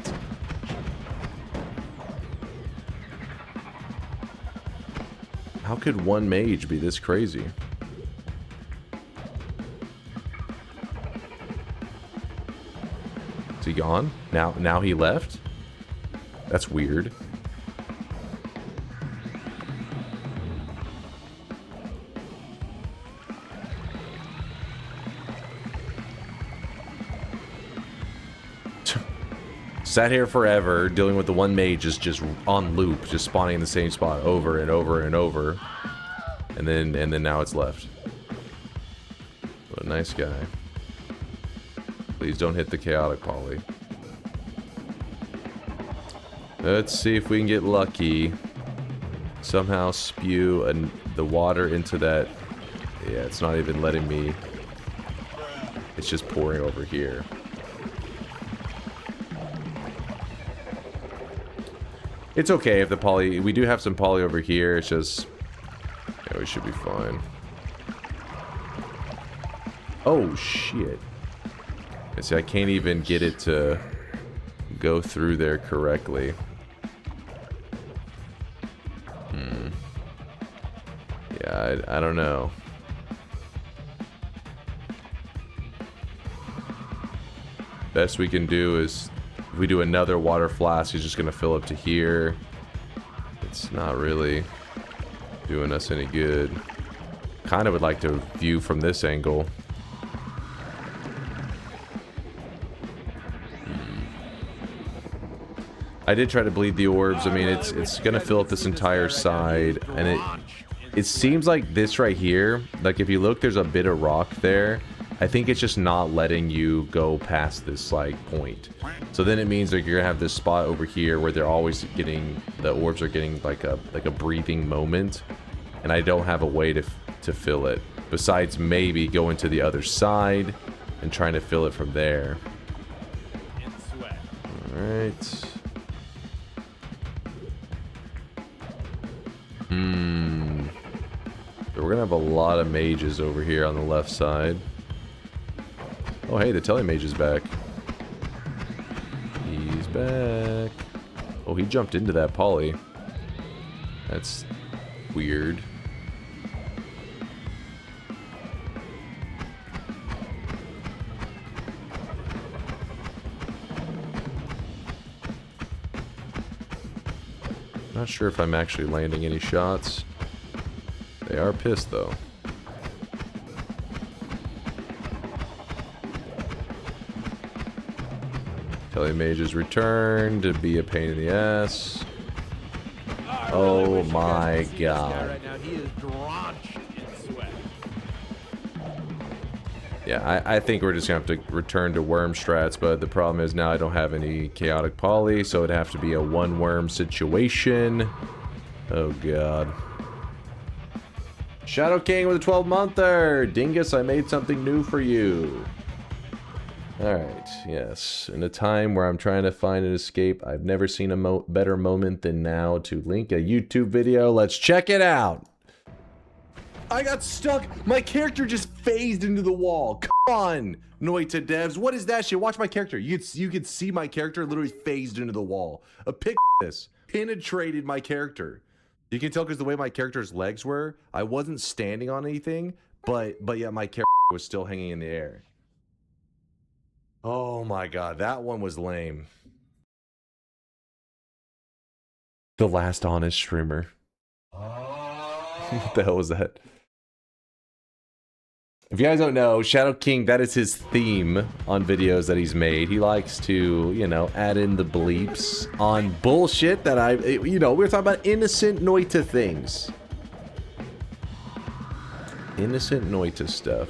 S1: How could one mage be this crazy? Is he gone? Now he left? That's weird. Sat here forever, dealing with the one mage just on loop, just spawning in the same spot over and over and over. And then now it's left. What a nice guy. Please don't hit the chaotic poly. Let's see if we can get lucky. Somehow spew the water into that. Yeah, it's not even letting me. It's just pouring over here. It's okay if the poly... We do have some poly over here. It's just... Yeah, we should be fine. Oh, shit. See, I can't even get it to go through there correctly. Yeah, I don't know. Best we can do is... If we do another water flask, he's just going to fill up to here. It's not really doing us any good. Kind of would like to view from this angle. I did try to bleed the orbs. I mean, it's going to fill up this entire side. And it seems like this right here, like if you look, there's a bit of rock there. I think it's just not letting you go past this like point. So then it means like you're gonna have this spot over here where they're always getting, the orbs are getting like a breathing moment, and I don't have a way to fill it besides maybe going to the other side and trying to fill it from there. All right. So we're gonna have a lot of mages over here on the left side. Oh, hey, the telemage is back. He's back. Oh, he jumped into that poly. That's weird. Not sure if I'm actually landing any shots. They are pissed, though. Telemage is returned to be a pain in the ass. Oh my god.
S2: Right now. He is drenched in sweat.
S1: Yeah, I think we're just gonna have to return to worm strats, but the problem is now I don't have any chaotic poly, so it'd have to be a one worm situation. Oh god. Shadow King with a 12-monther! Dingus, I made something new for you. Alright, yes. In a time where I'm trying to find an escape, I've never seen a better moment than now to link a YouTube video. Let's check it out! I got stuck! My character just phased into the wall! Come on! Noita devs, what is that shit? Watch my character. You could see my character literally phased into the wall. A pic this. Penetrated my character. You can tell because the way my character's legs were, I wasn't standing on anything, but yeah, my character was still hanging in the air. Oh my god, that one was lame. The last honest streamer. What the hell was that? If you guys don't know, Shadow King, that is his theme on videos that he's made. He likes to, you know, add in the bleeps on bullshit that we were talking about innocent Noita things. Innocent Noita stuff.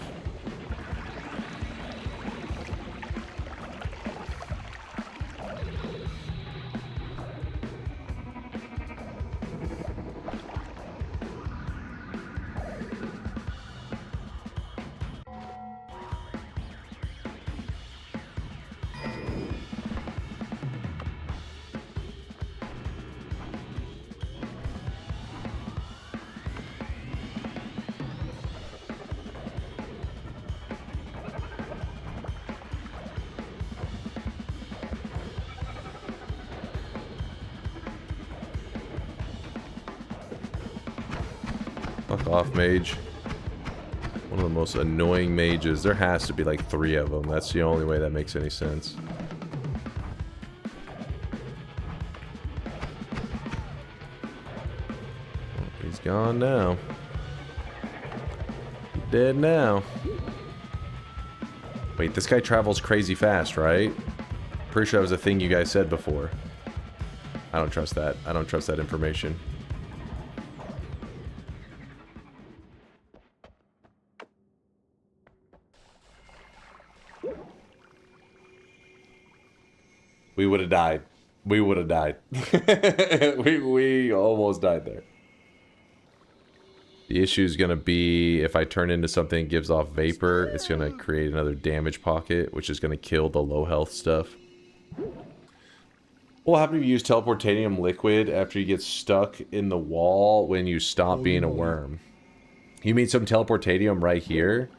S1: Fuck off, mage. One of the most annoying mages. There has to be like 3 of them. That's the only way that makes any sense. Oh, he's gone now. He's dead now. Wait, this guy travels crazy fast, right? Pretty sure that was a thing you guys said before. I don't trust that. I don't trust that information. We would have died. We would have died. we almost died there. The issue is going to be if I turn into something that gives off vapor, it's going to create another damage pocket, which is going to kill the low health stuff. What will happen if you use teleportanium liquid after you get stuck in the wall when you stop being a worm? You mean some teleportanium right here?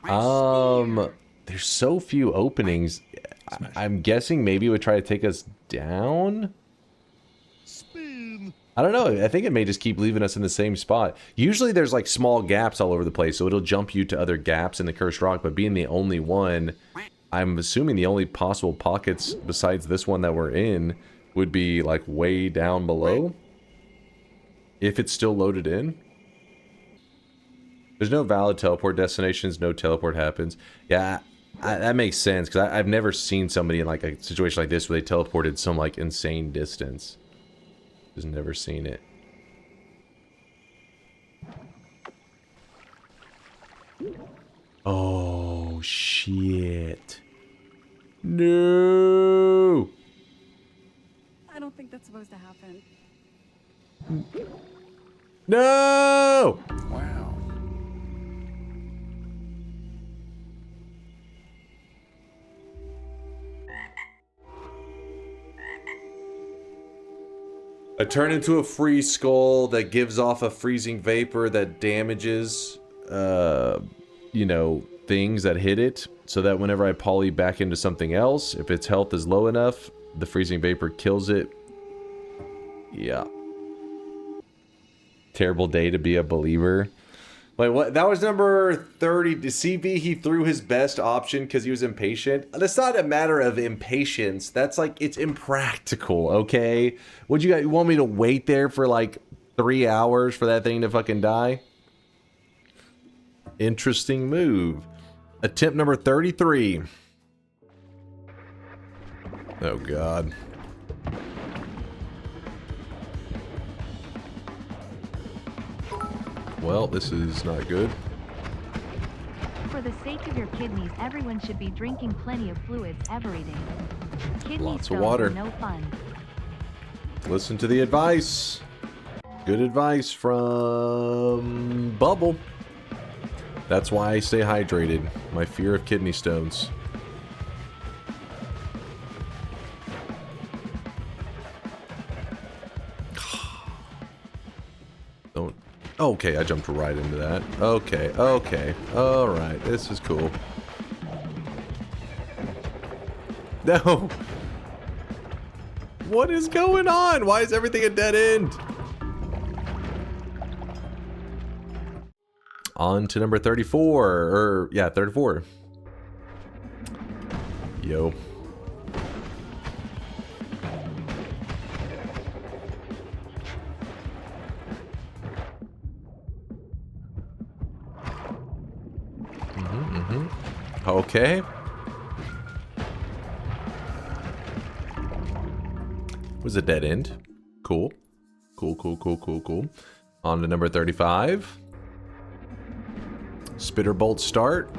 S1: There's so few openings. I'm guessing maybe it would try to take us down? I don't know. I think it may just keep leaving us in the same spot. Usually there's like small gaps all over the place, so it'll jump you to other gaps in the cursed rock, but being the only one, I'm assuming the only possible pockets besides this one that we're in would be like way down below. If it's still loaded in. There's no valid teleport destinations, no teleport happens. Yeah, that makes sense, because I've never seen somebody in like a situation like this where they teleported some like insane distance. Just never seen it. Oh, shit. No!
S7: I don't think that's supposed to happen.
S1: No!
S4: Wow.
S1: I turn into a freeze skull that gives off a freezing vapor that damages, you know, things that hit it, so that whenever I poly back into something else, if its health is low enough, the freezing vapor kills it. Yeah. Terrible day to be a believer. Wait, what? That was number 30. CV, he threw his best option because he was impatient. That's not a matter of impatience. That's like, it's impractical, okay? Would you guys want me to wait there for like 3 hours for that thing to fucking die? Interesting move. Attempt number 33. Oh, God. Well, this is not good.
S3: For the sake of your kidneys, everyone should be drinking plenty of fluids every day. Kidney
S1: Lots of
S3: stones
S1: water.
S3: are no fun.
S1: Listen to the advice. Good advice from Bubble. That's why I stay hydrated. My fear of kidney stones. Don't. Okay, I jumped right into that. Okay, okay. Alright, this is cool. No! What is going on? Why is everything a dead end? On to number 34. Or, yeah, 34. Yo. Okay. Was a dead end. Cool. Cool. On to number 35. Spitter bolt start.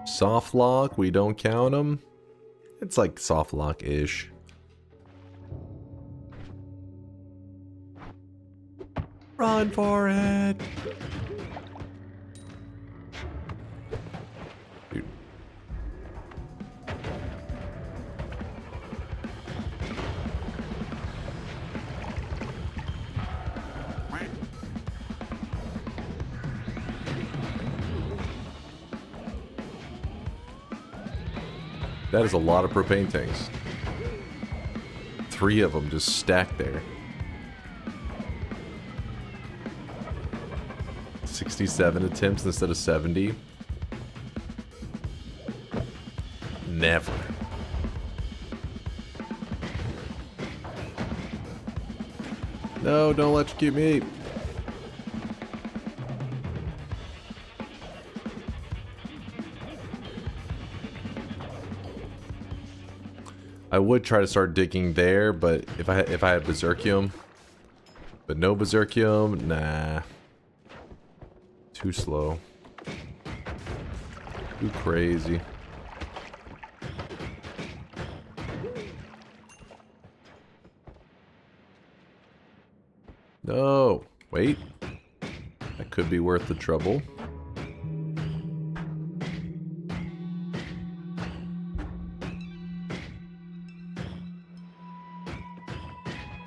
S1: Soft lock. We don't count them. It's like soft lock-ish. Run for it. Dude. That is a lot of propane tanks. 3 of them just stacked there. 67 attempts instead of 70. Never. No, don't electrocute me. I would try to start digging there, but if I had Berserkium, but no Berserkium, nah. Too slow. Too crazy. No, wait. That could be worth the trouble.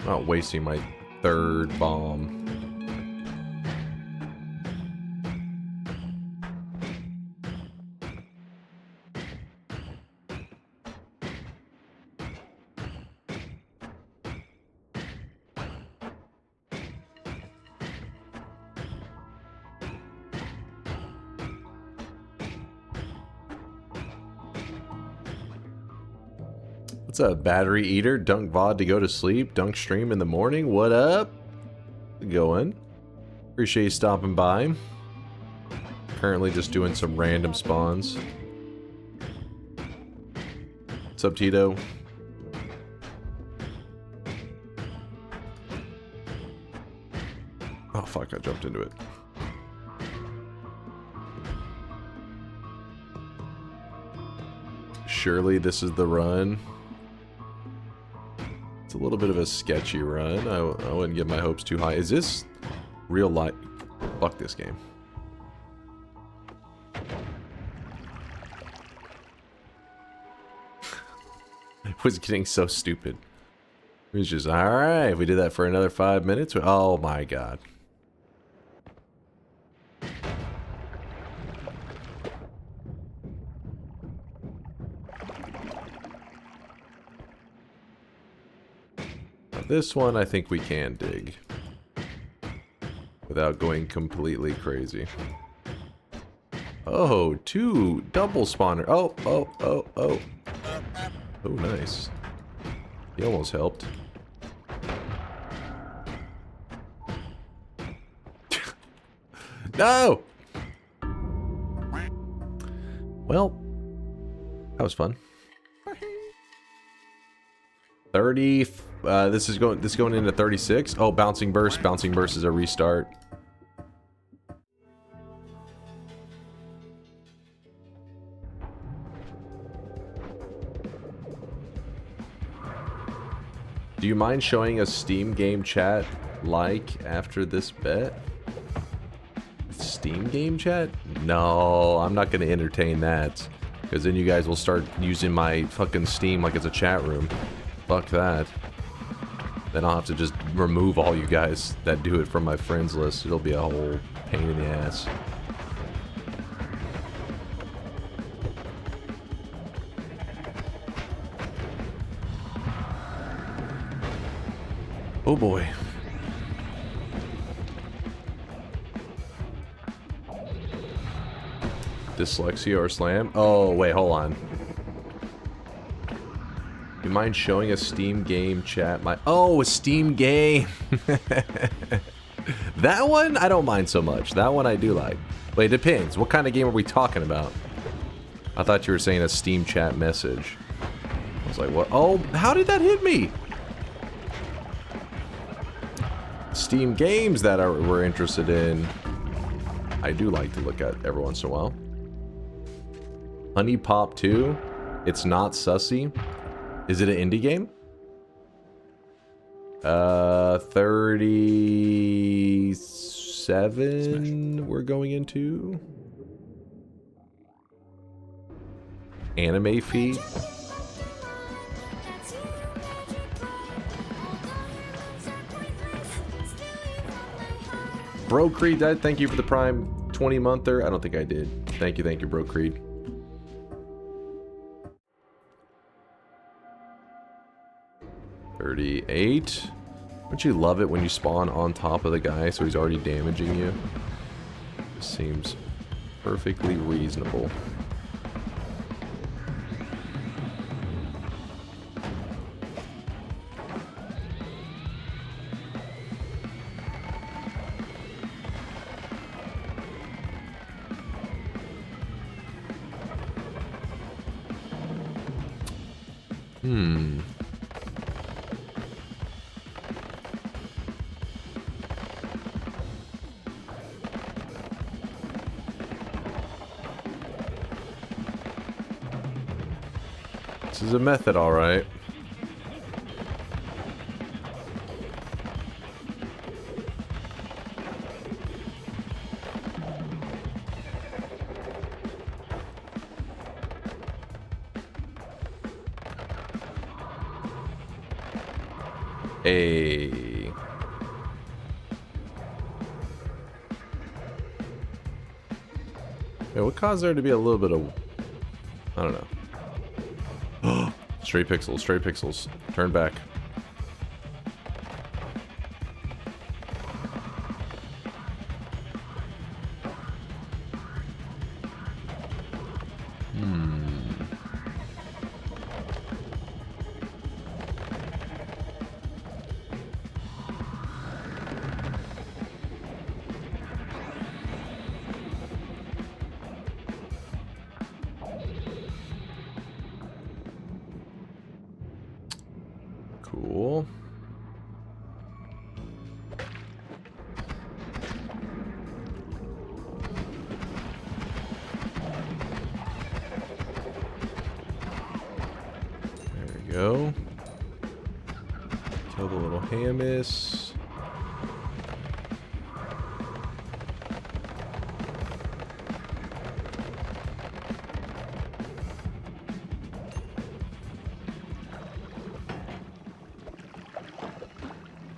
S1: Not wasting my 3rd bomb. What's up, battery eater? Dunk VOD to go to sleep. Dunk stream in the morning. What up? Going. Appreciate you stopping by. Currently just doing some random spawns. What's up, Tito? Oh fuck, I jumped into it. Surely this is the run. It's a little bit of a sketchy run. I wouldn't get my hopes too high. Is this real life? Fuck this game. It was getting so stupid. It was just, alright, we did that for another 5 minutes. Oh my god. This one I think we can dig without going completely crazy. Oh, 2 double spawner. Oh. Oh, nice. He almost helped. No! Well, that was fun. 30. This is going into 36. Oh, bouncing burst. Bouncing burst is a restart. Do you mind showing a Steam game chat like after this bet? Steam game chat? No, I'm not going to entertain that. Because then you guys will start using my fucking Steam like it's a chat room. Fuck that. Then I'll have to just remove all you guys that do it from my friends list. It'll be a whole pain in the ass. Oh boy. Dyslexia or slam? Oh, wait, hold on. You mind showing a Steam game chat? Oh, a Steam game! That one, I don't mind so much. That one I do like. Wait, it depends. What kind of game are we talking about? I thought you were saying a Steam chat message. I was like, what? Oh, how did that hit me? Steam games that we're interested in, I do like to look at every once in a while. Honey Pop 2? It's not sussy. Is it an indie game? 37 we're going into. Anime feed. Bro Creed, thank you for the Prime 20-monther. I don't think I did. Thank you, Bro Creed. $38. Don't you love it when you spawn on top of the guy so he's already damaging you? This seems perfectly reasonable. This is a method, all right. Hey. Yeah, what caused there to be a little bit of... I don't know. Stray pixels, stray pixels. Turn back. Cool. There we go. Kill the little Hammis.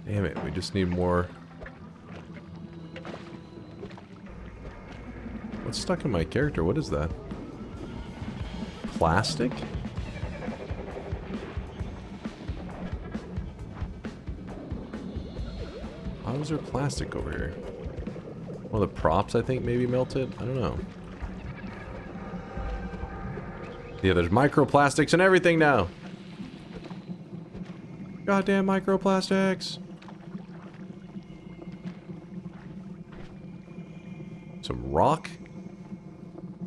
S1: Damn it, we just need more. What's stuck in my character? What is that? Plastic? How is there plastic over here? One of the props, I think, maybe melted? I don't know. Yeah, there's microplastics and everything now! Goddamn microplastics! Some rock.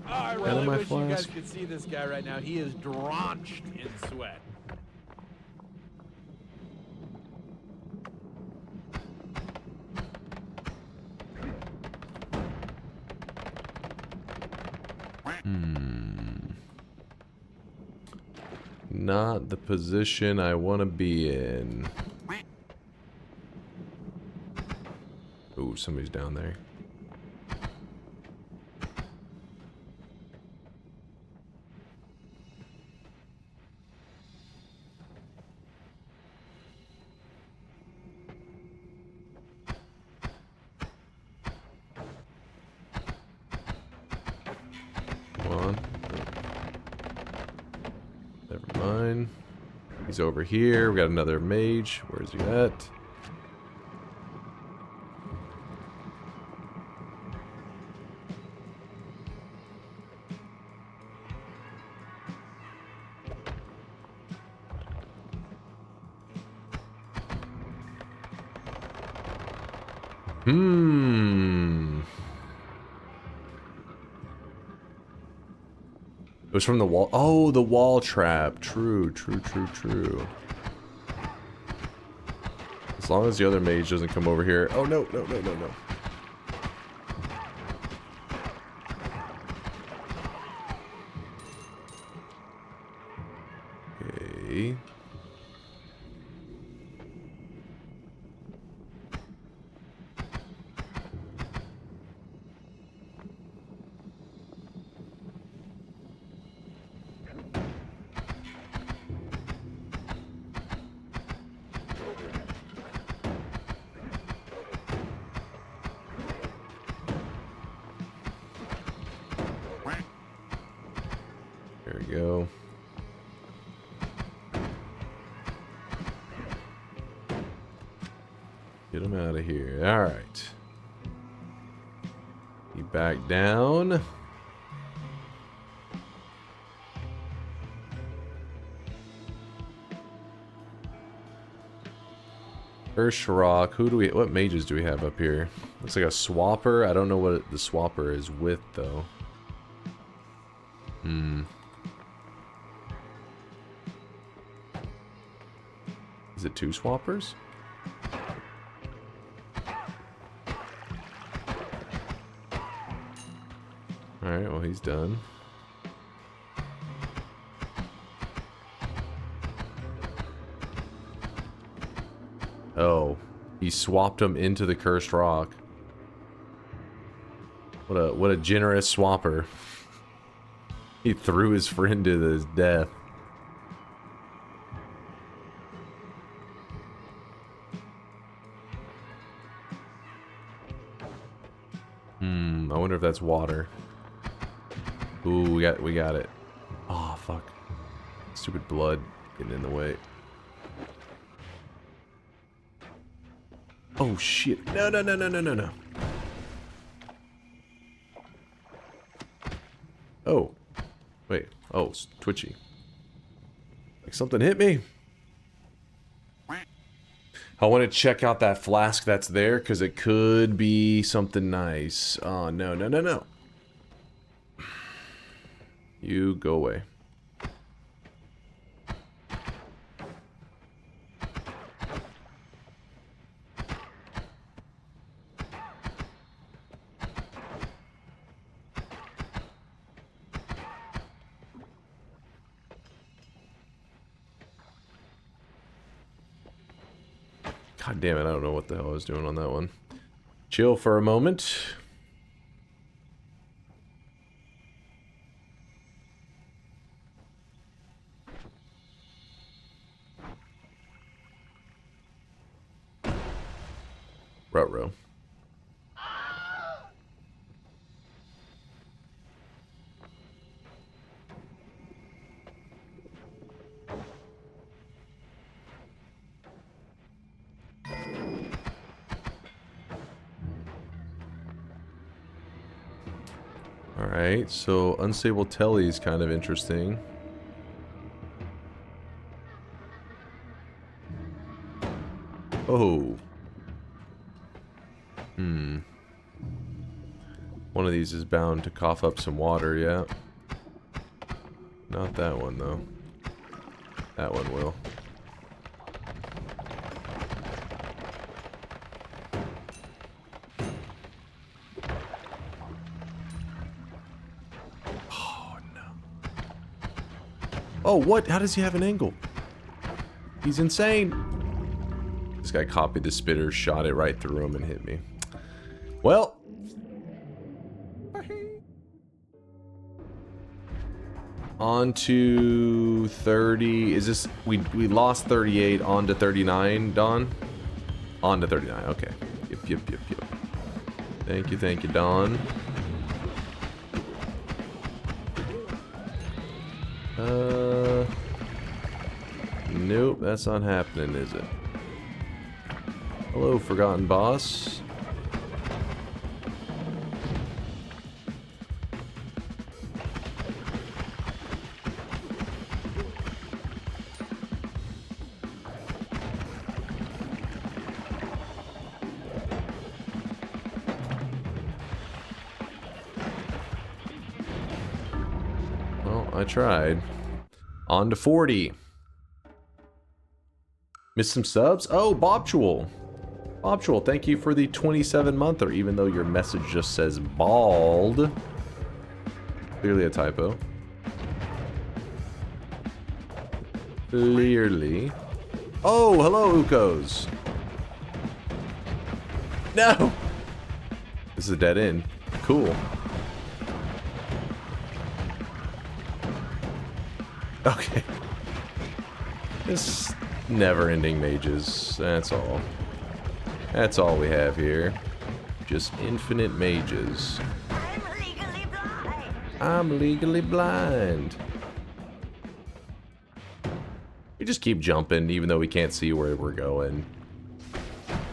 S2: Oh, I really wish you guys could see this guy right now. He is drenched in sweat.
S1: Not the position I want to be in. Ooh, somebody's down there. Come on. Never mind. He's over here. We got another mage. Where's he at? It was from the wall. Oh, the wall trap. True, true, true, true. As long as the other mage doesn't come over here. Oh, no, no, no, no, no. Okay. There we go. Get him out of here. All right. He back down. First rock. Who do we? What mages do we have up here? Looks like a swapper. I don't know what the swapper is with though. Is it two swappers? Alright, well he's done. Oh, he swapped him into the cursed rock. What a generous swapper. He threw his friend to his death. I wonder if that's water. Ooh, we got it. Oh fuck. Stupid blood getting in the way. Oh shit. No, no, no, no, no, no, no. Oh. Wait. Oh, it's twitchy. Like something hit me. I want to check out that flask that's there because it could be something nice. Oh, no, no, no, no. You go away. God damn it, I don't know what the hell I was doing on that one. Chill for a moment. Ruh-roh. Alright, so unstable telly is kind of interesting. Oh. One of these is bound to cough up some water, yeah. Not that one, though. That one will. Oh, what? How does he have an angle? He's insane. This guy copied the spitter, shot it right through him, and hit me. Well. On to 30. Is this... We lost 38. On to 39, Don? On to 39. Okay. Yep. Thank you, Don. Nope, that's not happening, is it? Hello, Forgotten Boss. I tried. On to 40. Missed some subs? Oh, Bobtual. Bobtual, thank you for the 27-monther, even though your message just says bald. Clearly a typo. Clearly. Oh, hello, Ukos. No! This is a dead end. Cool. Okay. This never-ending mages. That's all. That's all we have here. Just infinite mages.
S5: I'm legally blind.
S1: I'm legally blind. We just keep jumping, even though we can't see where we're going.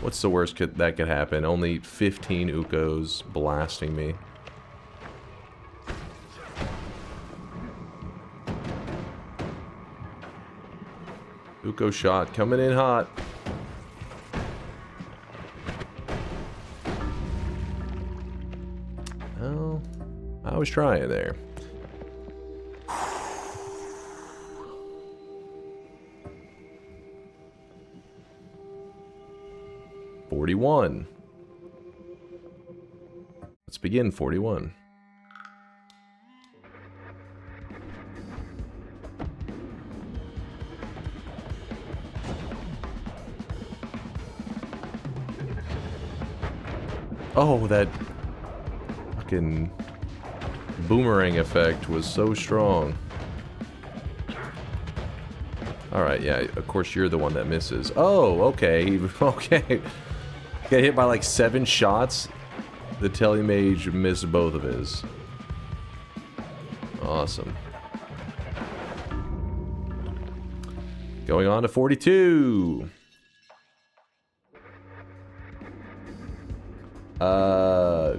S1: What's the worst that could happen? Only 15 Ukos blasting me. Uko shot coming in hot. Oh, I was trying there. $41. Let's begin 41. Oh, that fucking boomerang effect was so strong. Alright, yeah, of course you're the one that misses. Oh, okay, okay. Got hit by like 7 shots. The Telemage missed both of his. Awesome. Going on to 42.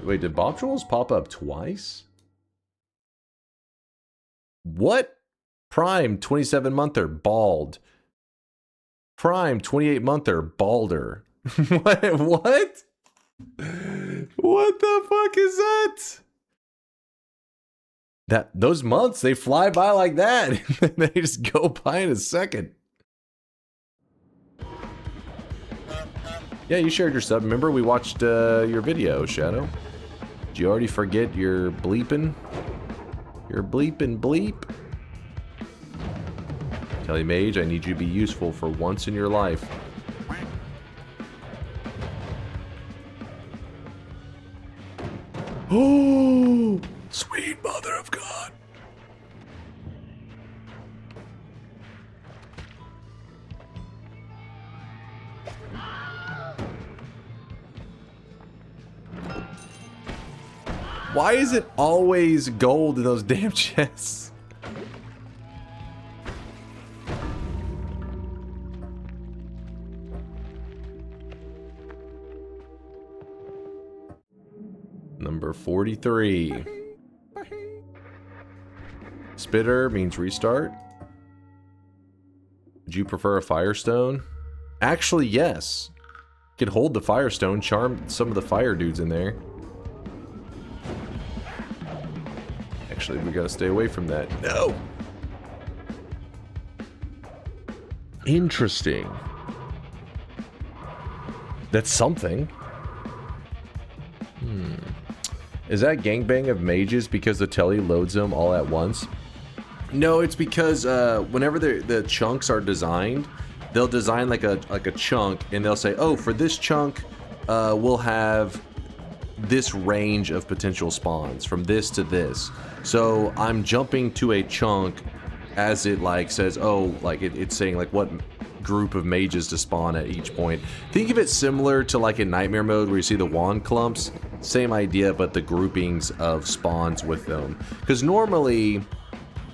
S1: Wait, did Bob Trolls pop up twice? What? Prime 27-monther, bald. Prime 28-monther, balder. What? What? What the fuck is that? Those months, they fly by like that. They just go by in a second. Yeah, you shared your sub. Remember, we watched your video, Shadow. Did you already forget your bleeping? Your bleeping bleep? Telemage, I need you to be useful for once in your life. Oh, sweet mother of God. Why is it always gold in those damn chests? Number 43. Spitter means restart. Would you prefer a Firestone? Actually, yes. Could hold the Firestone, charm some of the fire dudes in there. Actually, we gotta stay away from that. No! Interesting. That's something. Is that gangbang of mages because the telly loads them all at once? No, it's because whenever the chunks are designed, they'll design like a chunk, and they'll say, oh, for this chunk, we'll have this range of potential spawns from this to this. So I'm jumping to a chunk as it like says, oh, like it's saying like what group of mages to spawn at each point. Think of it similar to like in Nightmare mode where you see the wand clumps. Same idea, but the groupings of spawns with them. Because normally,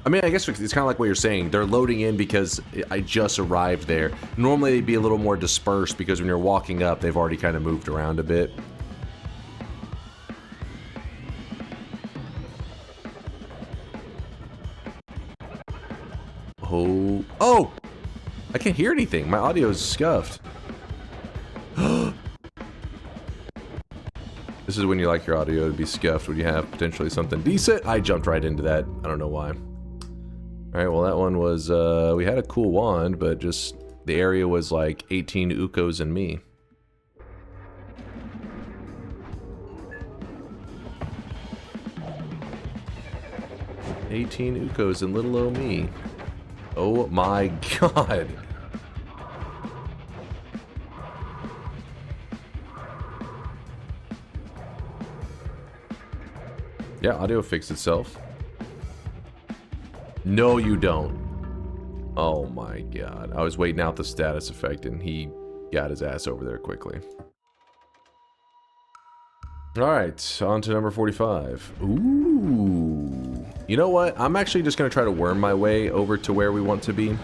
S1: I mean, I guess it's kind of like what you're saying. They're loading in because I just arrived there. Normally they'd be a little more dispersed because when you're walking up, they've already kind of moved around a bit. Oh, oh! I can't hear anything. My audio is scuffed. This is when you like your audio to be scuffed, when you have potentially something decent. I jumped right into that. I don't know why. All right, well, that one was, we had a cool wand, but just the area was like 18 Ukos and me. "18 Ukos and little old me." Oh my god. Yeah, audio fixed itself. No, you don't. Oh my god. I was waiting out the status effect and he got his ass over there quickly. Alright, on to number 45. Ooh. You know what? I'm actually just going to try to worm my way over to where we want to be.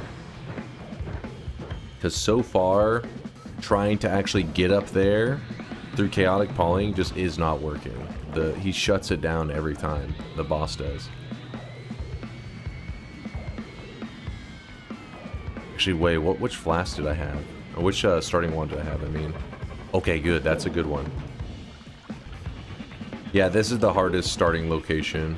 S1: Because so far, trying to actually get up there through chaotic polying just is not working. He shuts it down every time. The boss does. Actually, wait, which flask did I have? Or which starting one did I have, I mean? Okay, good, that's a good one. Yeah, this is the hardest starting location.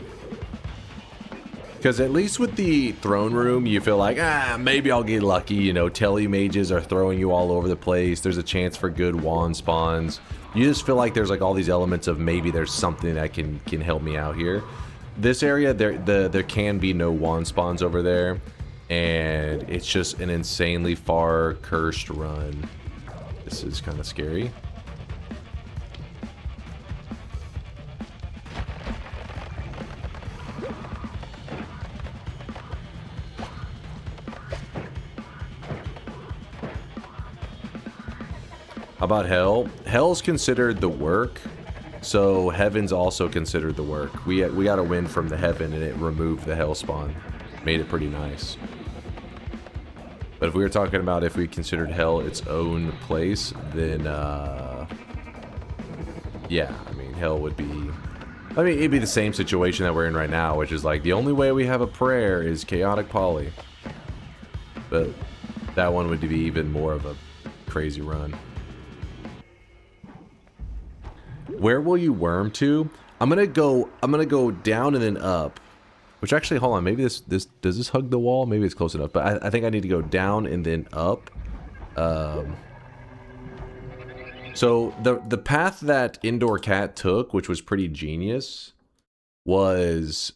S1: Because at least with the throne room, you feel like, maybe I'll get lucky, you know, tele mages are throwing you all over the place, there's a chance for good wand spawns. You just feel like there's like all these elements of maybe there's something that can help me out here. This area, there can be no wand spawns over there. And it's just an insanely far cursed run. This is kind of scary. How about hell? Hell's considered the work, so heaven's also considered the work. We got a win from the heaven and it removed the hell spawn. Made it pretty nice. But if we were talking about if we considered hell its own place, then yeah, I mean hell would be, I mean it'd be the same situation that we're in right now, which is like the only way we have a prayer is chaotic poly. But that one would be even more of a crazy run. Where will you worm to? I'm gonna go down and then up. Which actually, hold on, maybe does this hug the wall? Maybe it's close enough, but I think I need to go down and then up. So the path that Indoor Cat took, which was pretty genius, was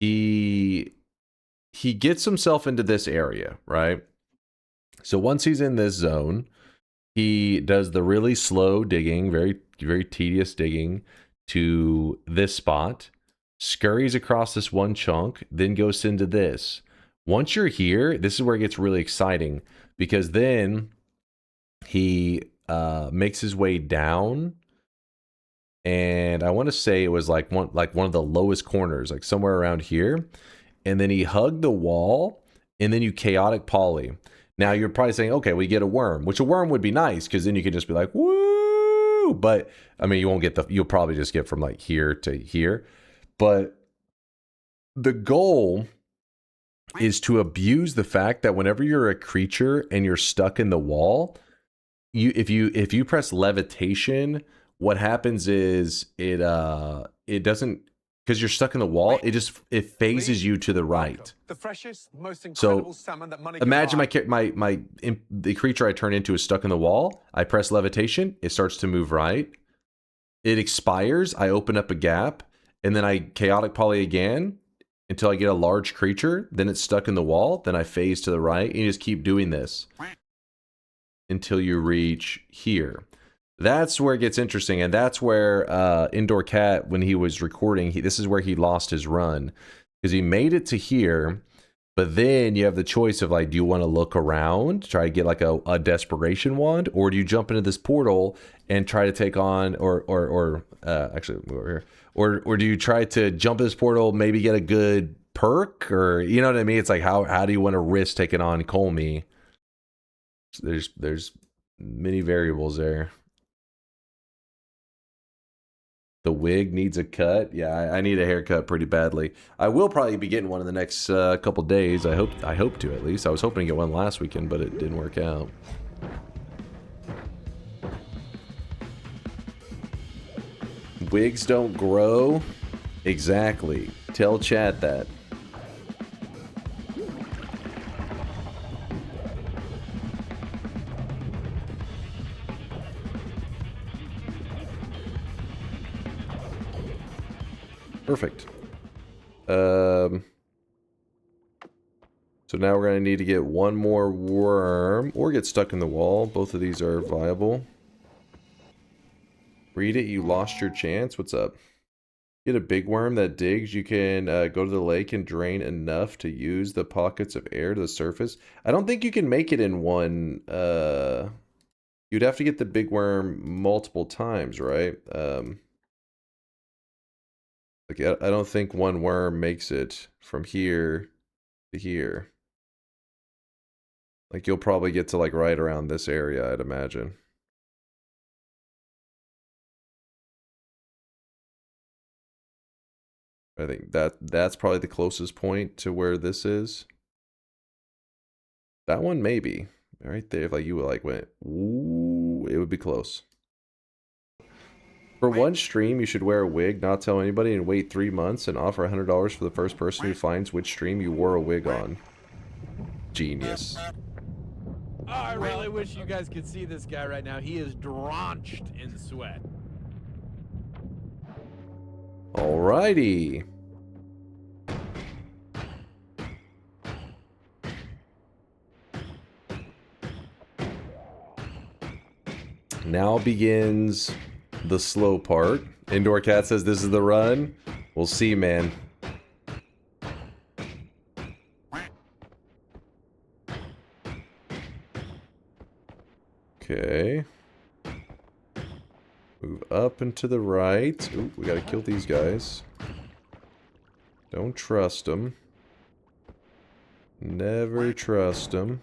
S1: he gets himself into this area, right? So once he's in this zone, he does the really slow digging, very tedious digging to this spot, scurries across this one chunk, then goes into this. Once you're here, this is where it gets really exciting, because then he makes his way down, and I want to say it was like one of the lowest corners, like somewhere around here, and then he hugged the wall, and then you chaotic poly. Now you're probably saying, okay, we get a worm, which a worm would be nice because then you could just be like, woo! But I mean, you won't get you'll probably just get from like here to here. But the goal is to abuse the fact that whenever you're a creature and you're stuck in the wall, if you press levitation, what happens is it doesn't, because you're stuck in the wall, it phases you to the right.
S8: The freshest, most incredible salmon that money can
S1: Imagine
S8: buy.
S1: the creature I turn into is stuck in the wall. I press levitation, it starts to move right. It expires, I open up a gap, and then I chaotic poly again until I get a large creature. Then it's stuck in the wall. Then I phase to the right, and you just keep doing this until you reach here. That's where it gets interesting, and that's where Indoor Cat, when he was recording, this is where he lost his run, because he made it to here, but then you have the choice of like, do you want to look around, try to get like a desperation wand, or do you jump into this portal and try to take on, or actually over here, or do you try to jump in this portal, maybe get a good perk, or you know what I mean? It's like how do you want to risk taking on Colmy? There's many variables there. The wig needs a cut. Yeah, I need a haircut pretty badly. I will probably be getting one in the next couple days. I hope to, at least. I was hoping to get one last weekend, but it didn't work out. Wigs don't grow. Exactly. Tell chat that. Perfect. So now we're going to need to get one more worm or get stuck in the wall. Both of these are viable. Read it, you lost your chance. What's up? Get a big worm that digs. You can go to the lake and drain enough to use the pockets of air to the surface. I don't think you can make it in one. You'd have to get the big worm multiple times, right? Like I don't think one worm makes it from here to here. Like you'll probably get to like right around this area, I'd imagine. I think that's probably the closest point to where this is. That one maybe. Right there, if like you like went, ooh, it would be close. For one stream, you should wear a wig, not tell anybody, and wait 3 months and offer $100 for the first person who finds which stream you wore a wig on. Genius.
S2: Oh, I really wish you guys could see this guy right now. He is drenched in sweat.
S1: Alrighty. Now begins the slow part. Indoor Cat says this is the run. We'll see, man. Okay. Move up and to the right. Ooh, we gotta kill these guys. Don't trust them. Never trust them.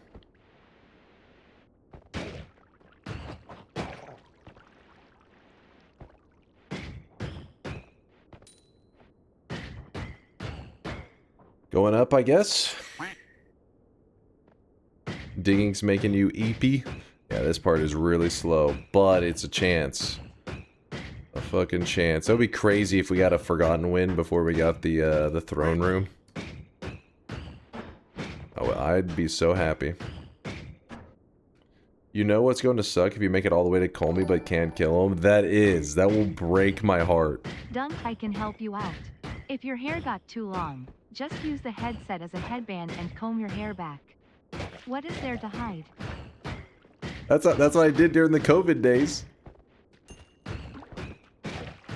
S1: Going up, I guess. Digging's making you eepy. Yeah, this part is really slow, but it's a chance. A fucking chance. That would be crazy if we got a forgotten win before we got the throne room. Oh, I'd be so happy. You know what's going to suck if you make it all the way to Colmy but can't kill him? That will break my heart.
S3: Dunk, I can help you out. If your hair got too long, just use the headset as a headband and comb your hair back. What is there to hide?
S1: That's what I did during the COVID days.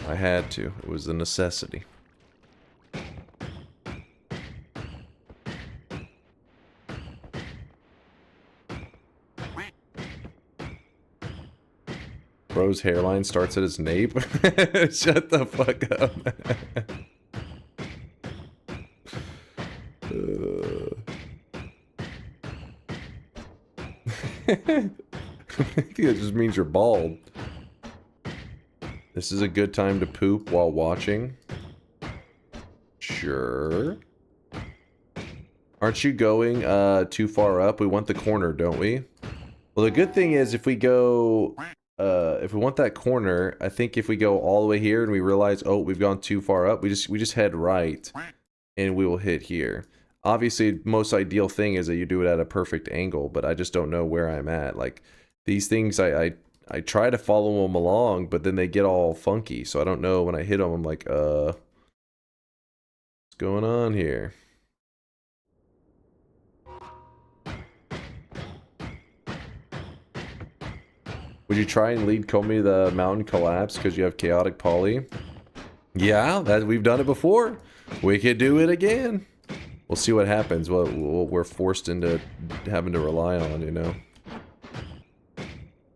S1: I had to. It was a necessity. Bro's hairline starts at his nape. Shut the fuck up. I think it just means you're bald. This is a good time to poop while watching. Sure. Aren't you going too far up? We want the corner, don't we? Well, the good thing is if we go... if we want that corner, I think if we go all the way here and we realize, oh, we've gone too far up, we just head right and we will hit here. Obviously, most ideal thing is that you do it at a perfect angle, but I just don't know where I'm at. Like, these things, I try to follow them along, but then they get all funky, so I don't know. When I hit them, I'm like, what's going on here? Would you try and lead Comey to the mountain collapse because you have chaotic poly? Yeah, we've done it before. We could do it again. We'll see what happens. What we're forced into having to rely on, you know.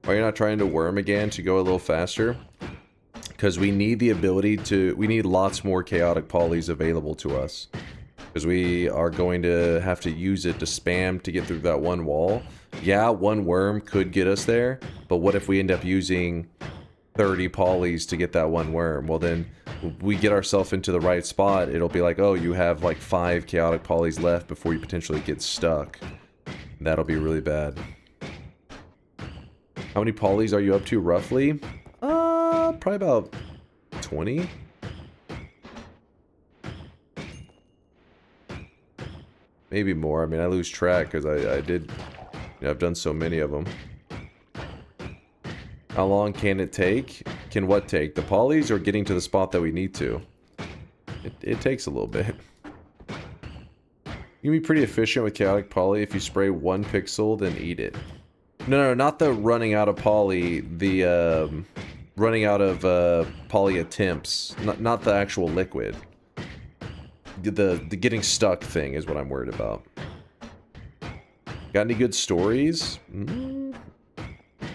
S1: Are you not trying to worm again to go a little faster? Because we need the ability to... We need lots more chaotic polys available to us. Because we are going to have to use it to spam to get through that one wall. Yeah, one worm could get us there. But what if we end up using 30 polys to get that one worm? Well then, we get ourselves into the right spot. It'll be like, oh, you have like 5 chaotic polys left before you potentially get stuck. That'll be really bad. How many polys are you up to, roughly? Probably about 20. Maybe more. I mean, I lose track because I did, you know, I've done so many of them. How long can it take? Can what take? The polys or getting to the spot that we need to? It takes a little bit. You can be pretty efficient with chaotic poly if you spray 1 pixel, then eat it. No, not the running out of poly, the running out of poly attempts. Not the actual liquid. The getting stuck thing is what I'm worried about. Got any good stories?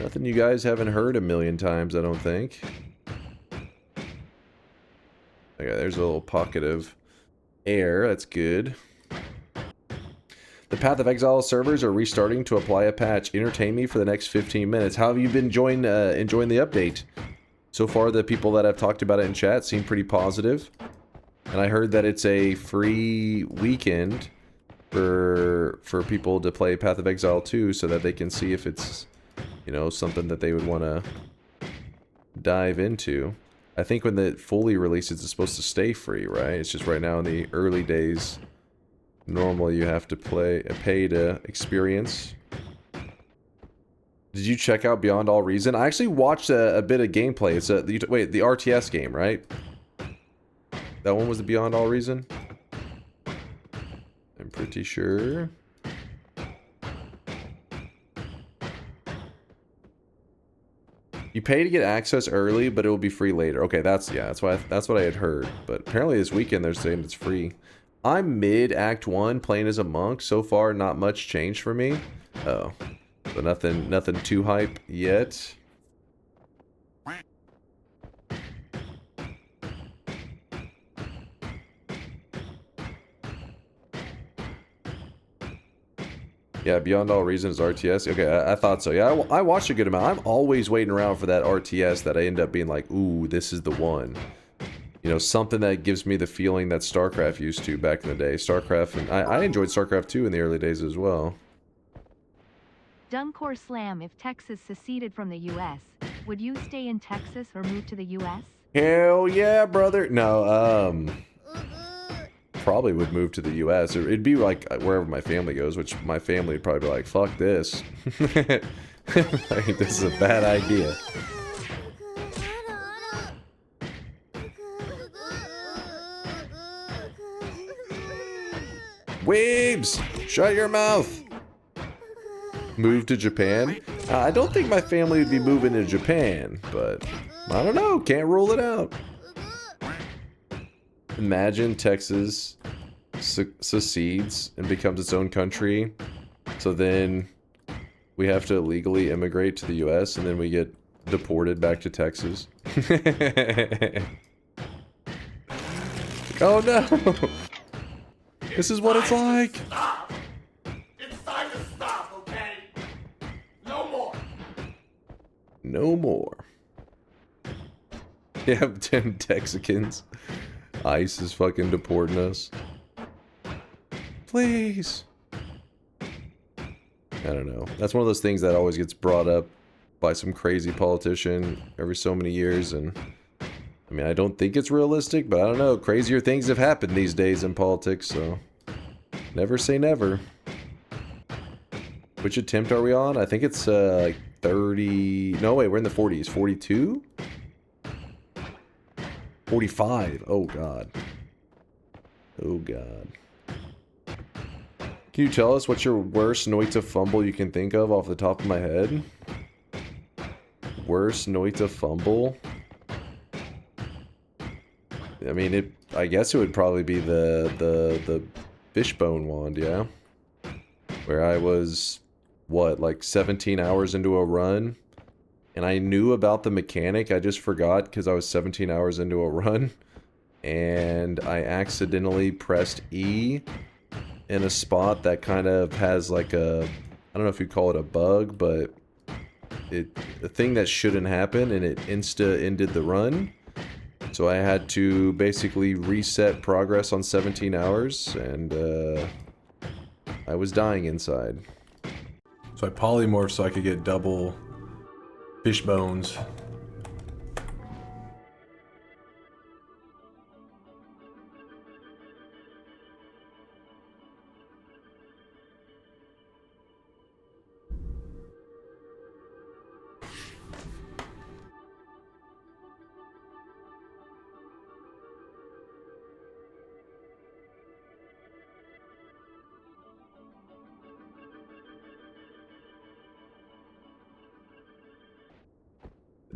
S1: Nothing you guys haven't heard a million times, I don't think. Okay, there's a little pocket of air. That's good. The Path of Exile servers are restarting to apply a patch. Entertain me for the next 15 minutes. How have you been enjoying the update? So far, the people that have talked about it in chat seem pretty positive. And I heard that it's a free weekend for people to play Path of Exile 2 so that they can see if it's, you know, something that they would want to dive into. I think when it fully releases, it's supposed to stay free, right? It's just right now in the early days, normally you have to pay to experience. Did you check out Beyond All Reason? I actually watched a bit of gameplay. It's wait, the RTS game, right? That one was the Beyond All Reason? I'm pretty sure. You pay to get access early, but it will be free later. Okay, that's what I had heard. But apparently this weekend they're saying it's free. I'm mid Act 1 playing as a monk. So far, not much changed for me. Oh, so nothing too hype yet. Yeah, Beyond All Reason is RTS. Okay, I thought so. Yeah, I watched a good amount. I'm always waiting around for that RTS that I end up being like, ooh, this is the one. You know, something that gives me the feeling that StarCraft used to back in the day. StarCraft, and I enjoyed StarCraft 2 in the early days as well.
S3: DunkOrSlam, if Texas seceded from the U.S., would you stay in Texas or move to the U.S.?
S1: Hell yeah, brother. No, probably would move to the U.S. It'd be like wherever my family goes, which my family would probably be like, fuck this. Like, this is a bad idea. Weebs! Shut your mouth! Move to Japan? I don't think my family would be moving to Japan, but I don't know, can't rule it out. Imagine Texas secedes and becomes its own country, so then we have to illegally immigrate to the US and then we get deported back to Texas. Oh no! This is what it's like!
S9: Stop! It's time to stop, okay? No more!
S1: No more. Yeah, 10 Texicans. ICE is fucking deporting us. Please. I don't know. That's one of those things that always gets brought up by some crazy politician every so many years, and I mean, I don't think it's realistic, but I don't know. Crazier things have happened these days in politics, so never say never. Which attempt are we on? I think it's like 30... No, wait, we're in the 40s. 42? 45. Oh, God. Oh, God. Can you tell us what's your worst Noita fumble you can think of off the top of my head? Worst Noita fumble? I mean, I guess it would probably be the fishbone wand, yeah? Where I was, what, like 17 hours into a run? And I knew about the mechanic, I just forgot because I was 17 hours into a run. And I accidentally pressed E in a spot that kind of has like a, I don't know if you'd call it a bug, but a thing that shouldn't happen, and it ended the run. So I had to basically reset progress on 17 hours, and I was dying inside. So I polymorphed so I could get double fish bones.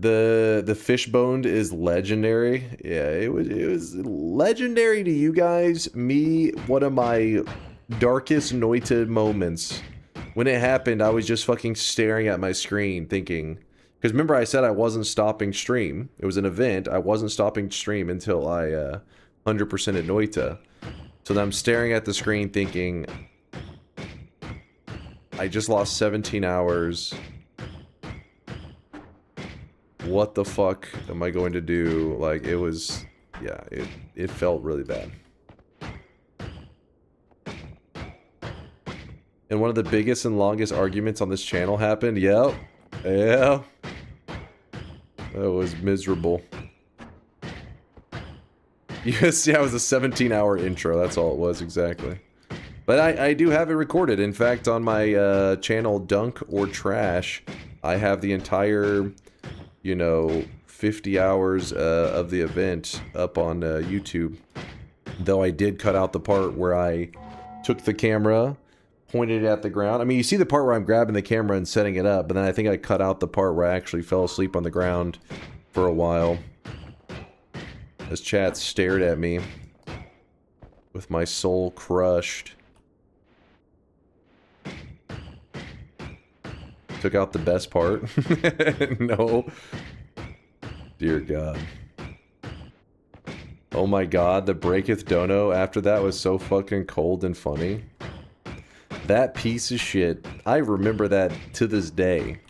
S1: The fishboned is legendary. Yeah, it was legendary to you guys. Me, one of my darkest Noita moments. When it happened, I was just fucking staring at my screen thinking, because remember I said I wasn't stopping stream. It was an event. I wasn't stopping stream until I 100% at Noita. So then I'm staring at the screen thinking, I just lost 17 hours. What the fuck am I going to do? Like, it was, yeah, it felt really bad. And one of the biggest and longest arguments on this channel happened. Yep. Yeah. That was miserable. Yes, yeah, it was a 17-hour intro. That's all it was, exactly. But I do have it recorded. In fact, on my channel, Dunk or Trash, I have the entire, you know, 50 hours of the event up on YouTube. Though I did cut out the part where I took the camera, pointed it at the ground. I mean, you see the part where I'm grabbing the camera and setting it up, but then I think I cut out the part where I actually fell asleep on the ground for a while. As chat stared at me with my soul crushed. Took out the best part. No. Dear God. Oh my God, the Breaketh Dono after that was so fucking cold and funny. That piece of shit, I remember that to this day.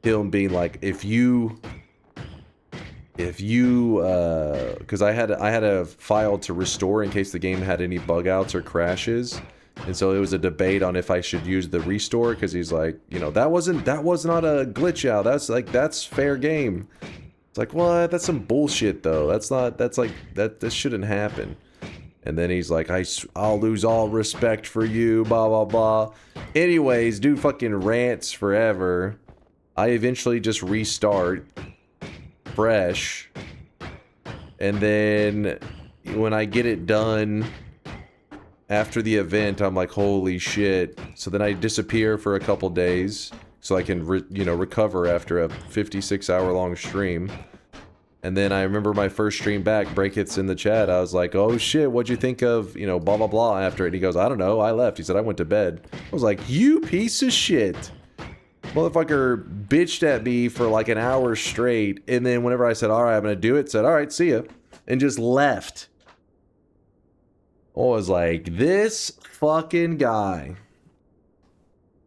S1: Him being like, if you, because I had a file to restore in case the game had any bug outs or crashes, and so it was a debate on if I should use the restore, because he's like, you know, that was not a glitch out. That's fair game. It's like, what? That's some bullshit though. That shouldn't happen. And then he's like, I'll lose all respect for you, blah, blah, blah. Anyways, dude fucking rants forever. I eventually just restart fresh. And then when I get it done after the event, I'm like, holy shit. So then I disappear for a couple days so I can, recover after a 56-hour long stream. And then I remember my first stream back, Breakith's in the chat. I was like, oh shit, what'd you think of, blah, blah, blah after it? And he goes, I don't know, I left. He said, I went to bed. I was like, you piece of shit. Motherfucker bitched at me for like an hour straight. And then whenever I said, all right, I'm going to do it, said, all right, see ya. And just left. I was like, this fucking guy.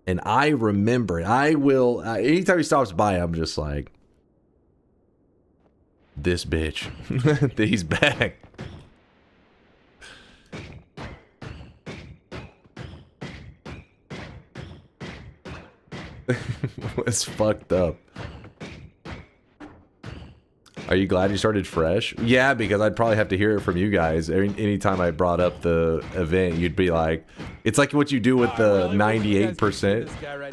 S1: And I remember it. I will, anytime he stops by, I'm just like, this bitch. He's back. It's fucked up. Are you glad you started fresh? Yeah, because I'd probably have to hear it from you guys. Anytime I brought up the event, you'd be like, it's like what you do with the 98%.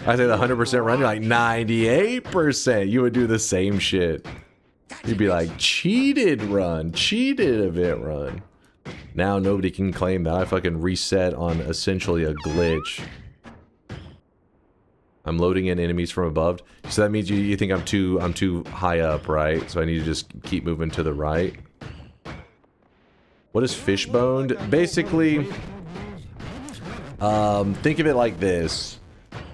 S1: I say the 100% run, you're like, 98%. You would do the same shit. You'd be like, cheated run, cheated event run. Now nobody can claim that I fucking reset on essentially a glitch. I'm loading in enemies from above. So that means you think I'm too high up, right? So I need to just keep moving to the right. What is fishboned? Basically, think of it like this.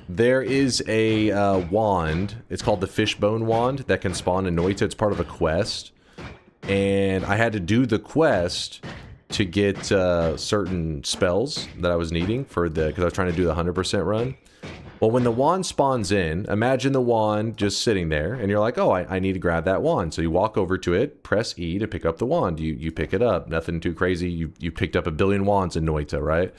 S1: There is a wand. It's called the Fishbone Wand that can spawn in Noita. It's part of a quest. And I had to do the quest to get certain spells that I was needing for because I was trying to do the 100% run. Well, when the wand spawns in, imagine the wand just sitting there, and you're like, oh, I need to grab that wand. So you walk over to it, press E to pick up the wand. You pick it up. Nothing too crazy. You picked up 1 billion wands in Noita, right?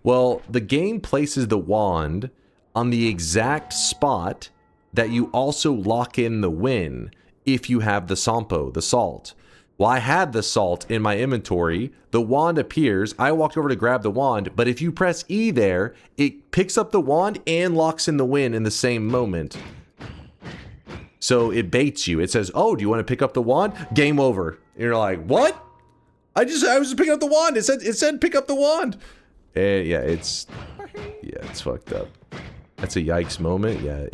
S1: Well, the game places the wand on the exact spot that you also lock in the win if you have the Sampo, the salt. Well, I had the salt in my inventory. The wand appears. I walked over to grab the wand, but if you press E there, it picks up the wand and locks in the win in the same moment. So it baits you. It says, oh, do you want to pick up the wand? Game over. And you're like, what? I was just picking up the wand. It said pick up the wand. Yeah, it's fucked up. That's a yikes moment. Yeah,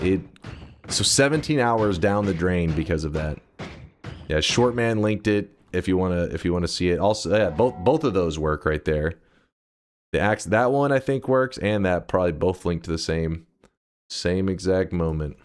S1: So 17 hours down the drain because of that. Yeah, Shortman linked it if you wanna see it. Also, yeah, both of those work right there. The axe, that one I think works, and that probably both link to the same exact moment.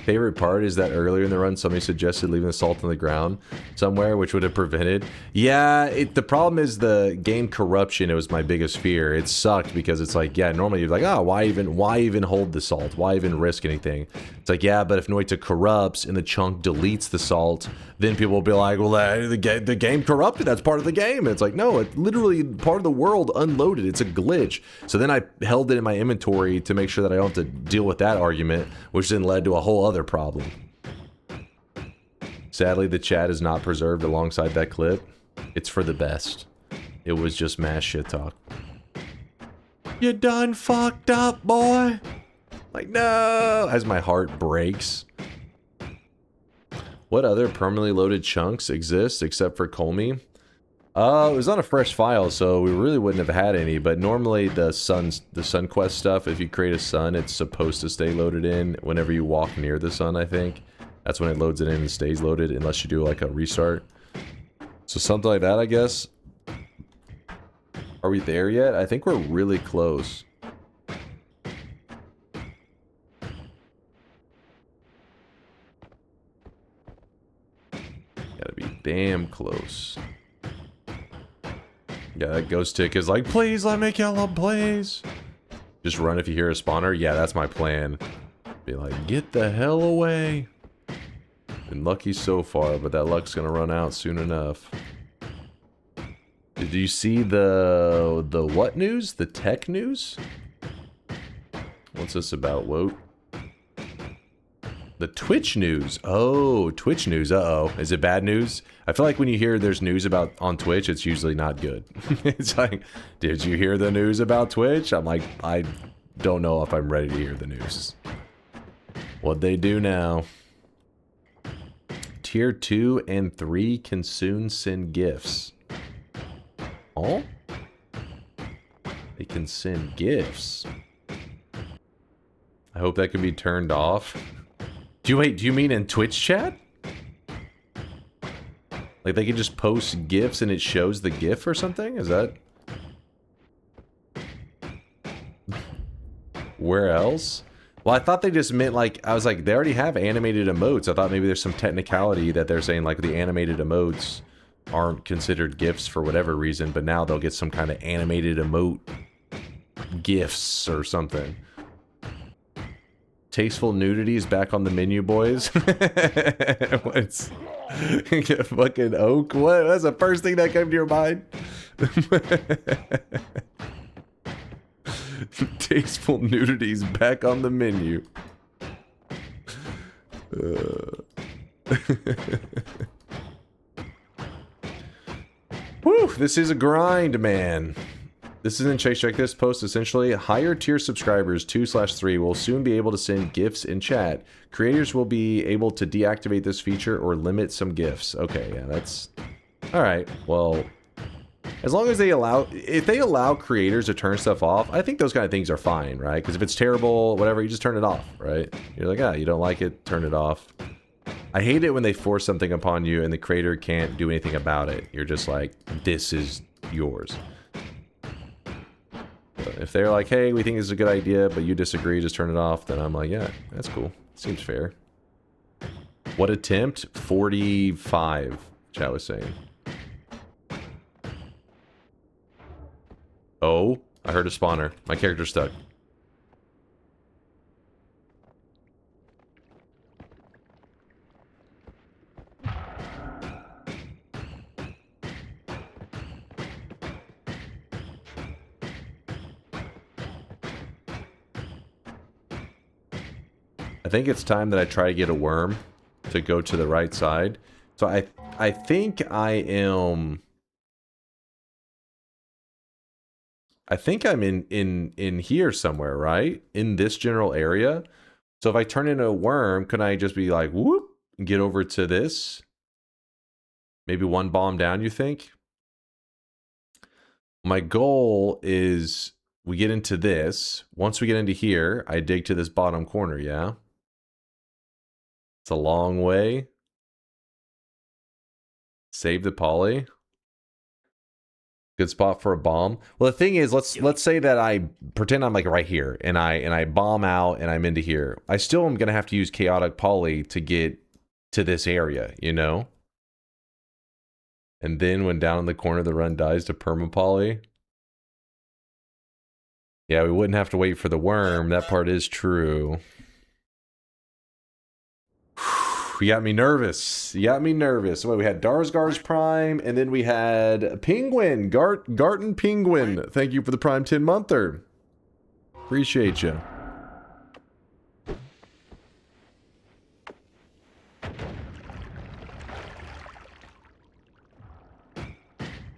S1: Favorite part is that earlier in the run somebody suggested leaving the salt on the ground somewhere, which would have prevented. Yeah, the problem is the game corruption. It was my biggest fear. It sucked because it's like, yeah, normally you're like, oh, why even hold the salt? Why even risk anything? It's like, yeah, but if Noita corrupts and the chunk deletes the salt, then people will be like, well, the game corrupted. That's part of the game. And it's like, no, it's literally part of the world unloaded. It's a glitch. So then I held it in my inventory to make sure that I don't have to deal with that argument, which then led to a whole other problem. Sadly, the chat is not preserved alongside that clip. It's for the best. It was just mass shit talk. You done fucked up, boy. Like, no, as my heart breaks. What other permanently loaded chunks exist except for Colmy? It was on a fresh file, so we really wouldn't have had any, but normally the sun quest stuff, if you create a sun, it's supposed to stay loaded in whenever you walk near the sun, I think. That's when it loads it in and stays loaded, unless you do like a restart. So something like that, I guess. Are we there yet? I think we're really close. Gotta be damn close. Yeah, that ghost tick is like, please let me kill him, please. Just run if you hear a spawner. Yeah, that's my plan. Be like, get the hell away. Been lucky so far, but that luck's gonna run out soon enough. Did you see the what news? The tech news? What's this about, Woat? The Twitch news. Oh, Twitch news. Uh-oh. Is it bad news? I feel like when you hear there's news about on Twitch, it's usually not good. It's like, did you hear the news about Twitch? I'm like, I don't know if I'm ready to hear the news. What'd they do now? Tier 2 and 3 can soon send gifts. Oh? They can send gifts. I hope that can be turned off. Do you mean in Twitch chat? Like they can just post GIFs and it shows the GIF or something? Is that... Where else? Well, I thought they just meant like, I was like, they already have animated emotes. I thought maybe there's some technicality that they're saying like the animated emotes aren't considered GIFs for whatever reason, but now they'll get some kind of animated emote GIFs or something. Tasteful nudity is back on the menu, boys. What's fucking oak? What? That's the first thing that came to your mind. Tasteful nudity is back on the menu. Whew, this is a grind, man. This is in check this post essentially. Higher tier subscribers 2/3 will soon be able to send GIFs in chat. Creators will be able to deactivate this feature or limit some GIFs. Okay, yeah, that's alright. Well, as long as they allow, if they allow creators to turn stuff off, I think those kind of things are fine, right? Because if it's terrible, whatever, you just turn it off, right? You're like, ah, you don't like it, turn it off. I hate it when they force something upon you and the creator can't do anything about it. You're just like, this is yours. If they're like, hey, we think this is a good idea, but you disagree, just turn it off, then I'm like, yeah, that's cool. Seems fair. What attempt? 45, chat was saying. Oh, I heard a spawner. My character's stuck. I think it's time that I try to get a worm to go to the right side. So I think I am... I think I'm in here somewhere, right? In this general area. So if I turn into a worm, can I just be like, whoop, and get over to this? Maybe one bomb down, you think? My goal is we get into this. Once we get into here, I dig to this bottom corner, yeah? It's a long way. Save the poly. Good spot for a bomb. Well, the thing is, let's say that I pretend I'm like right here, and I bomb out, and I'm into here. I still am gonna have to use chaotic poly to get to this area, you know. And then when down in the corner the run dies to permapoly. Yeah, we wouldn't have to wait for the worm. That part is true. You got me nervous. You got me nervous. Wait, we had Darsgar's Prime, and then we had Penguin. Garten Penguin. Thank you for the Prime 10-monther. Appreciate you.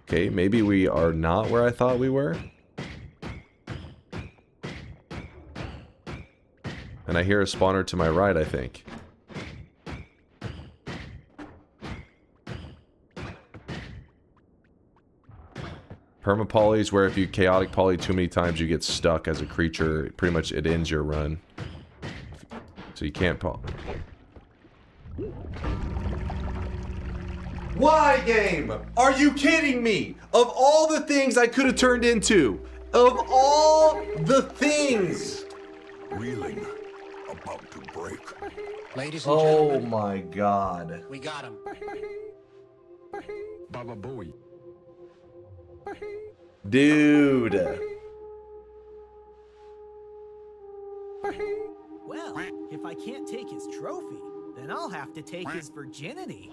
S1: Okay, maybe we are not where I thought we were. And I hear a spawner to my right, I think. Permapoly is where if you chaotic poly too many times, you get stuck as a creature. Pretty much it ends your run. So you can't poly. Why game? Are you kidding me? Of all the things I could have turned into, of all the things.
S9: Reeling, about to break.
S4: Ladies and
S1: Oh
S4: gentlemen,
S1: my god.
S4: we got him.
S9: Baba Booey.
S1: Dude.
S10: Well, if I can't take his trophy, then I'll have to take his virginity.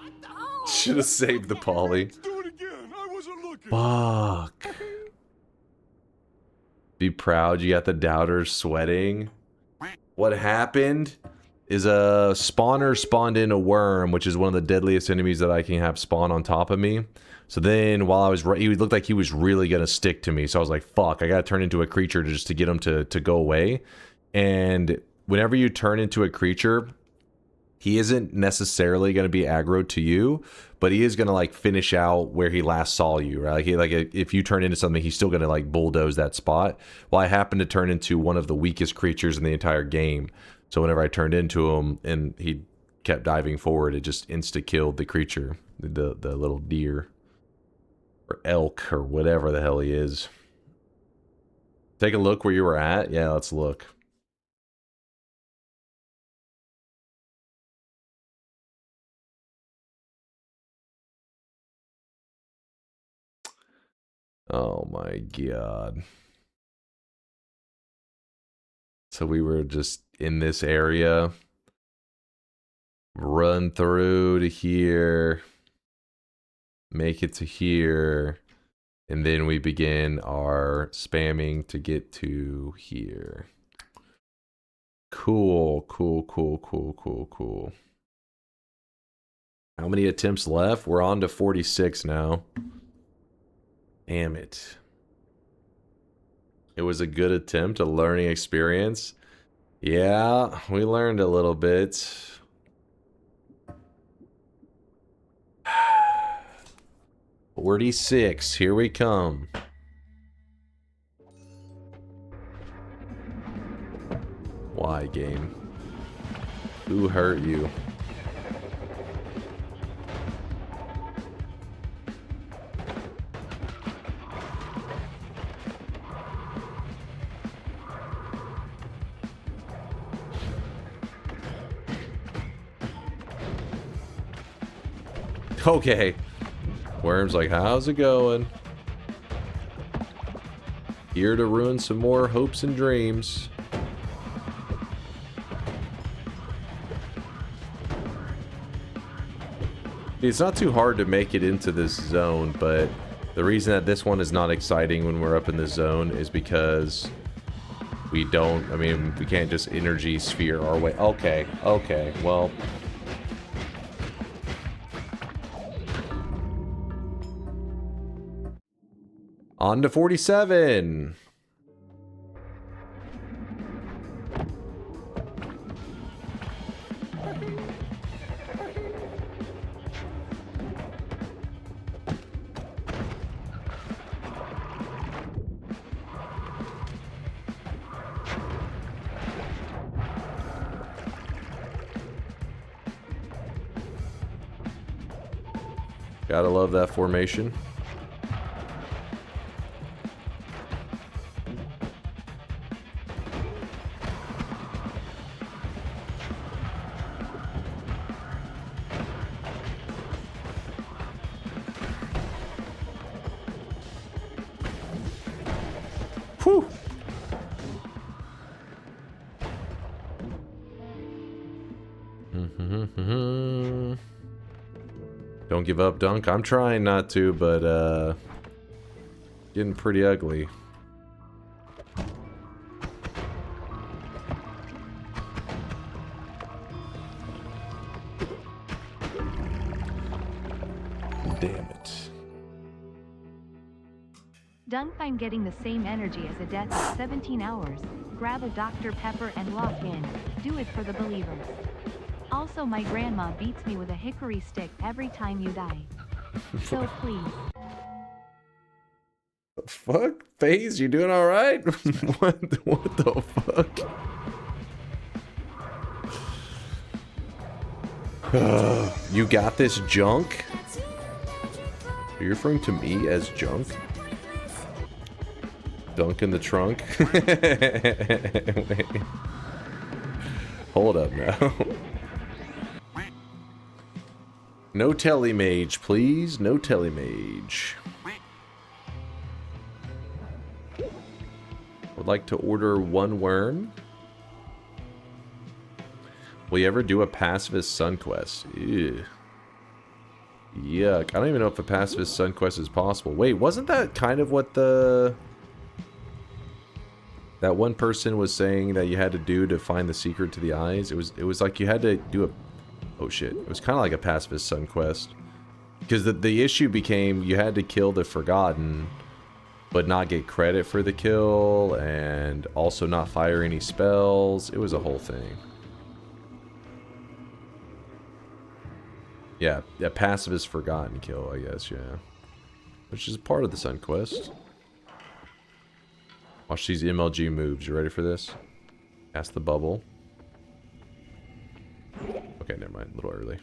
S1: Should have saved the poly.
S9: Do it again. I wasn't looking.
S1: Fuck. Be proud you got the doubters sweating. What happened is a spawner spawned in a worm, which is one of the deadliest enemies that I can have spawn on top of me. So then while I was, he looked like he was really going to stick to me. So I was like, fuck, I got to turn into a creature just to get him to go away. And whenever you turn into a creature, he isn't necessarily going to be aggroed to you, but he is going to like finish out where he last saw you, right? Like if you turn into something, he's still going to like bulldoze that spot. Well, I happened to turn into one of the weakest creatures in the entire game. So whenever I turned into him and he kept diving forward, it just insta-killed the creature, the little deer or elk or whatever the hell he is. Take a look where you were at. Yeah, let's look. Oh my god. So we were just in this area. Run through to here. Make it to here. And then we begin our spamming to get to here. Cool, cool, cool, cool, cool, cool. How many attempts left? We're on to 46 now. Damn it. It was a good attempt, a learning experience. Yeah, we learned a little bit. $46, here we come. Why, game? Who hurt you? Okay. Worm's like, how's it going? Here to ruin some more hopes and dreams. It's not too hard to make it into this zone, but the reason that this one is not exciting when we're up in the zone is because we don't, I mean, we can't just energy sphere our way. Okay, okay, well. On to 47. Gotta love that formation. Whew. Don't give up, Dunk. I'm trying not to, but getting pretty ugly. Damn it.
S3: Dunk, I'm getting the same energy as a death of 17 hours. Grab a Dr. Pepper and lock in. Do it for the believers. Also, my grandma beats me with a hickory stick every time you die. So please.
S1: Fuck? FaZe, you doing alright? what the fuck? You got this, junk? Are you referring to me as junk? Dunk in the trunk? Wait. Hold up now. No telemage, please. No telemage. Would like to order 1 worm. Will you ever do a pacifist sun quest? Ew. Yuck. I don't even know if a pacifist sun quest is possible. Wait, wasn't that kind of what that one person was saying that you had to do to find the secret to the eyes? It was like you had to do a... Oh shit. It was kind of like a pacifist sun quest. Because the issue became you had to kill the Forgotten, but not get credit for the kill, and also not fire any spells. It was a whole thing. Yeah, a pacifist Forgotten kill, I guess, yeah. Which is part of the Sun Quest. Watch these MLG moves. You ready for this? Cast the bubble. Okay, never mind. A little early.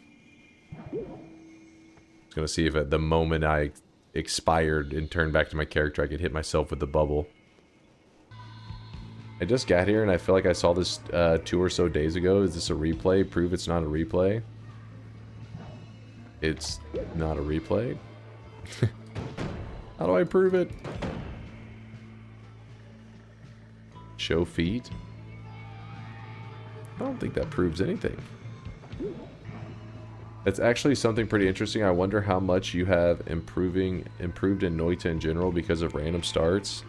S1: Just gonna see if at the moment I expired and turned back to my character, I could hit myself with the bubble. I just got here and I feel like I saw this 2 or so days ago. Is this a replay? Prove it's not a replay. It's not a replay. How do I prove it? Show feet? I don't think that proves anything. It's actually something pretty interesting. I wonder how much you have improved in Noita in general because of random starts.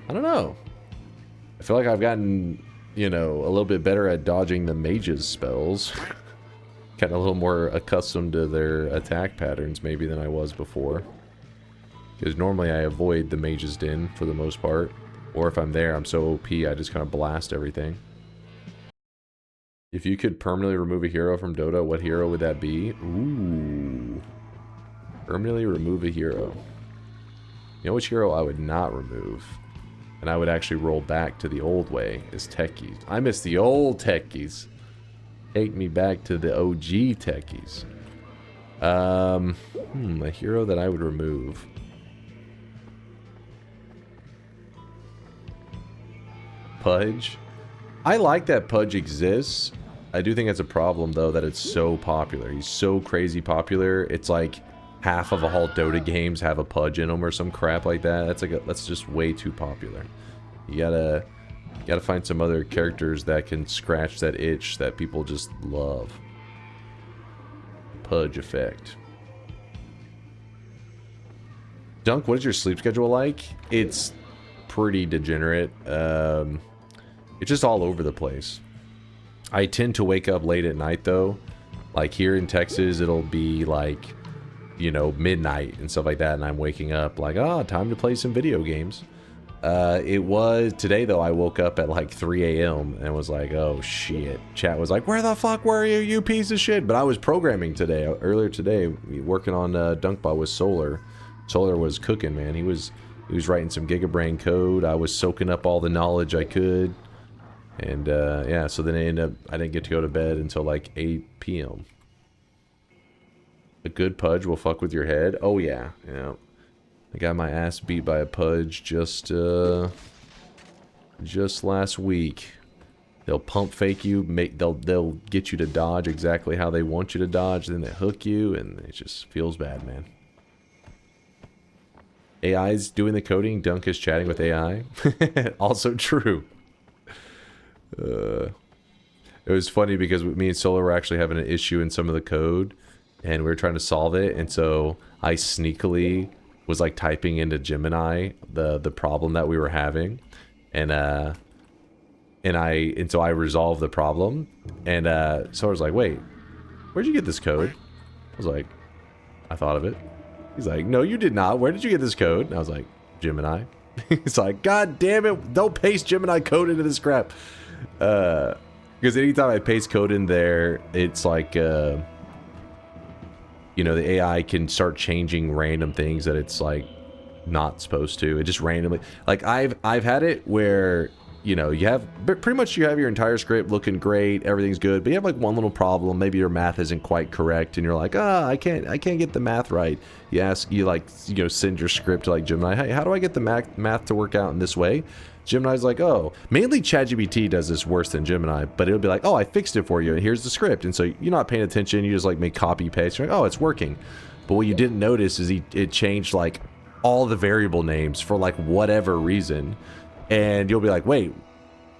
S1: I don't know. I feel like I've gotten, you know, a little bit better at dodging the mage's spells. Gotten a little more accustomed to their attack patterns maybe than I was before. Because normally I avoid the mage's den for the most part. Or if I'm there, I'm so OP, I just kind of blast everything. If you could permanently remove a hero from Dota, what hero would that be? Ooh. Permanently remove a hero. You know which hero I would not remove? And I would actually roll back to the old way is techies. I miss the old techies. Take me back to the OG techies. A hero that I would remove. Pudge. I like that Pudge exists. I do think it's a problem though that it's so popular. He's so crazy popular. It's like half of all Dota games have a Pudge in them or some crap like that. That's just way too popular. You gotta find some other characters that can scratch that itch that people just love. Pudge effect. Dunk, what is your sleep schedule like? It's pretty degenerate. It's just all over the place. I tend to wake up late at night though. Like here in Texas, it'll be like, you know, midnight and stuff like that, and I'm waking up like, oh, time to play some video games. It was today though, I woke up at like 3 a.m. and was like, oh shit. Chat was like, where the fuck were you, you piece of shit? But I was programming today, earlier today, working on Dunkbot with Solar. Solar was cooking, man. He was writing some Gigabrain code. I was soaking up all the knowledge I could. And yeah, so then I didn't get to go to bed until like 8 p.m. A good pudge will fuck with your head. Oh yeah, yeah. I got my ass beat by a pudge just last week. They'll pump fake you, they'll get you to dodge exactly how they want you to dodge, then they hook you, and it just feels bad, man. AI's doing the coding, Dunk is chatting with AI. Also true. It was funny because me and Solar were actually having an issue in some of the code, and we were trying to solve it, and so I sneakily was like typing into Gemini the problem that we were having, and so I resolved the problem, and so I was like, wait, where'd you get this code? I was like, I thought of it. He's like, no, you did not. Where did you get this code? And I was like, Gemini. He's like, God damn it, don't paste Gemini code into this crap. Because anytime I paste code in there, it's like, you know, the AI can start changing random things that it's like not supposed to. It just randomly, like I've had it where, you know, you have pretty much you have your entire script looking great, everything's good, but you have like one little problem. Maybe your math isn't quite correct, and you're like, I can't get the math right. You like, you know, send your script to like Gemini. Hey, how do I get the math to work out in this way? Gemini's like, oh, mainly ChatGPT does this worse than Gemini, but it'll be like, oh, I fixed it for you, and here's the script. And so you're not paying attention. You just like make copy paste. You're like, oh, it's working. But what you didn't notice is it changed like all the variable names for like whatever reason. And you'll be like, wait,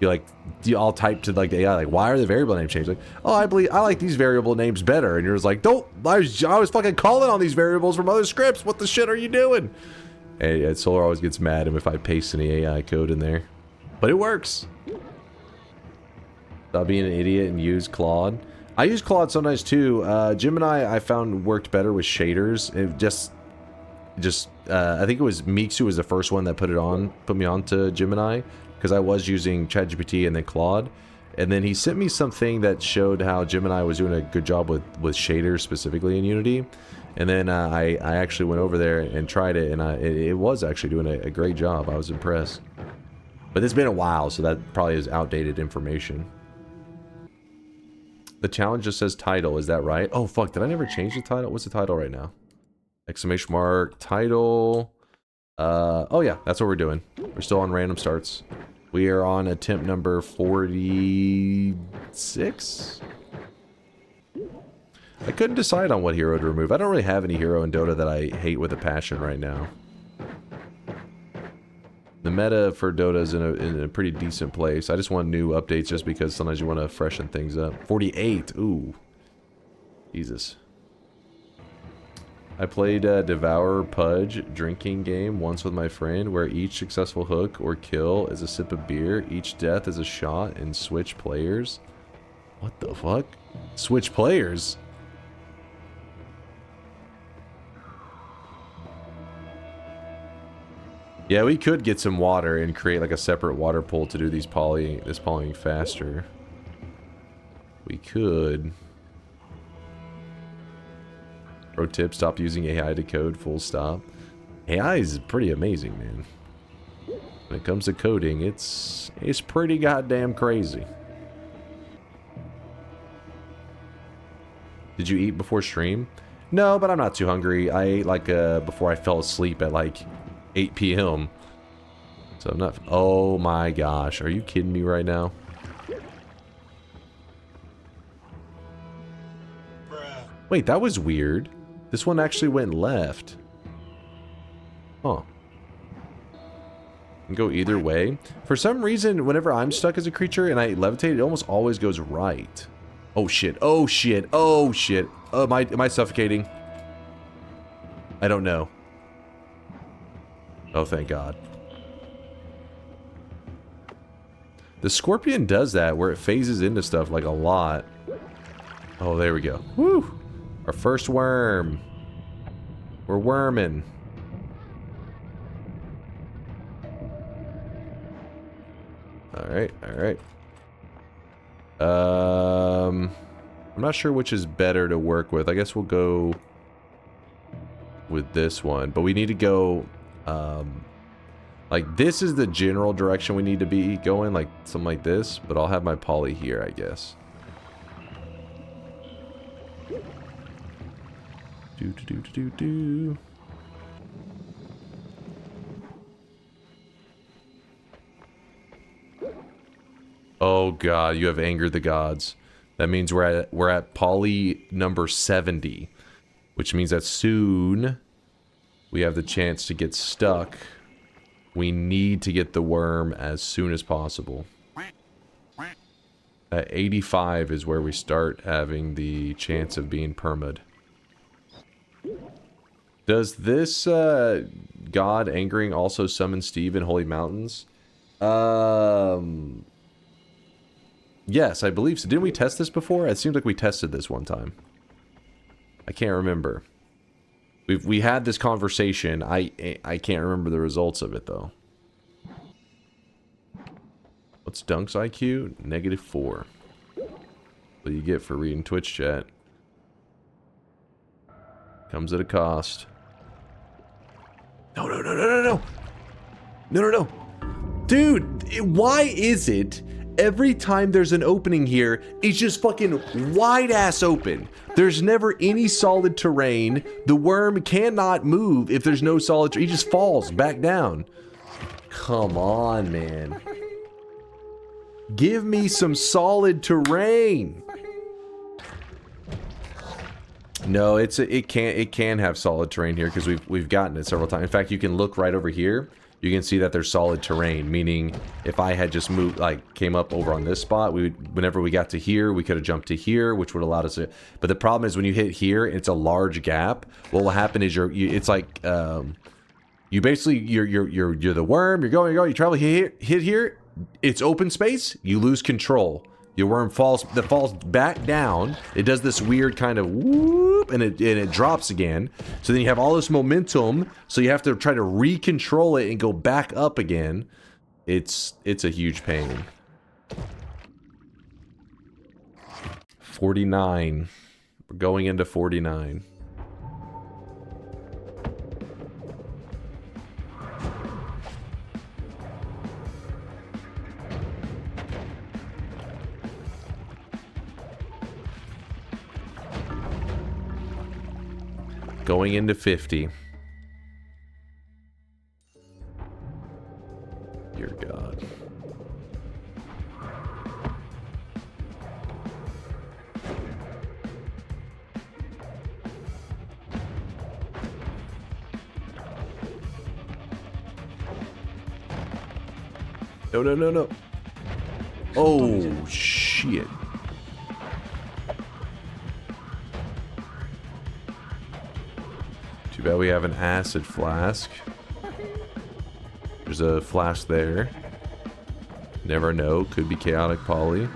S1: I'll type to like the AI, like, why are the variable names changed? Like, oh, I like these variable names better. And you're just like, I was fucking calling on these variables from other scripts. What the shit are you doing? And Solar always gets mad if I paste any AI code in there. But it works. Stop being an idiot and use Claude. I use Claude sometimes too. Gemini I found worked better with shaders. It just I think it was Meeks who was the first one that put me on to Gemini, because I was using ChatGPT and then Claude, and then he sent me something that showed how Gemini was doing a good job with shaders specifically in Unity, and then I actually went over there and tried it, and it was actually doing a great job. I was impressed, but it's been a while, so that probably is outdated information. The challenge just says title, is that right? Oh fuck, did I never change the title? What's the title right now? Exclamation mark, title. Oh yeah, that's what we're doing. We're still on random starts. We are on attempt number 46. I couldn't decide on what hero to remove. I don't really have any hero in Dota that I hate with a passion right now. The meta for Dota is in a pretty decent place. I just want new updates just because sometimes you want to freshen things up. 48, ooh. Jesus. I played Devour Pudge drinking game once with my friend where each successful hook or kill is a sip of beer, each death is a shot, and switch players. What the fuck? Switch players? Yeah, we could get some water and create like a separate water pool to do this polying faster. We could. Pro tip, stop using AI to code, full stop. AI is pretty amazing, man. When it comes to coding, it's pretty goddamn crazy. Did you eat before stream? No, but I'm not too hungry. I ate like before I fell asleep at like 8 p.m. So I'm not... Oh my gosh, are you kidding me right now? Wait, that was weird. This one actually went left. Huh. Can go either way. For some reason, whenever I'm stuck as a creature and I levitate, it almost always goes right. Oh shit, oh shit, oh shit. Am I suffocating? I don't know. Oh, thank God. The Scorpion does that, where it phases into stuff like a lot. Oh, there we go. Woo! Our first worm. We're worming. Alright, alright. I'm not sure which is better to work with. I guess we'll go with this one. But we need to go... like, this is the general direction we need to be going. Like, something like this. But I'll have my poly here, I guess. Do. Oh god, you have angered the gods. That means we're at poly number 70, which means that soon we have the chance to get stuck. We need to get the worm as soon as possible. At 85 is where we start having the chance of being perma'd. Does this god angering also summon Steve in Holy Mountains? Yes, I believe so. Didn't we test this before? It seems like we tested this one time. I can't remember. We had this conversation. I can't remember the results of it though. What's Dunk's IQ? -4. What do you get for reading Twitch chat? Comes at a cost. No. Dude, why is it every time there's an opening here, it's just fucking wide ass open? There's never any solid terrain. The worm cannot move if there's no solid terrain. He just falls back down. Come on, man. Give me some solid terrain. No, it can have solid terrain here because we've gotten it several times. In fact, you can look right over here. You can see that there's solid terrain, meaning if I had just moved, like came up over on this spot, whenever we got to here, we could have jumped to here, which would allow us to. But the problem is when you hit here, it's a large gap. What will happen is it's like you basically you're the worm. You're going. You travel hit here. It's open space. You lose control. Your worm falls back down. It does this weird kind of whoop, and it drops again. So then you have all this momentum. So you have to try to re-control it and go back up again. It's a huge pain. 49. We're going into 49. Going into 50. Dear God. No. Oh, shit. Too bad we have an acid flask. There's a flask there. Never know. Could be chaotic poly.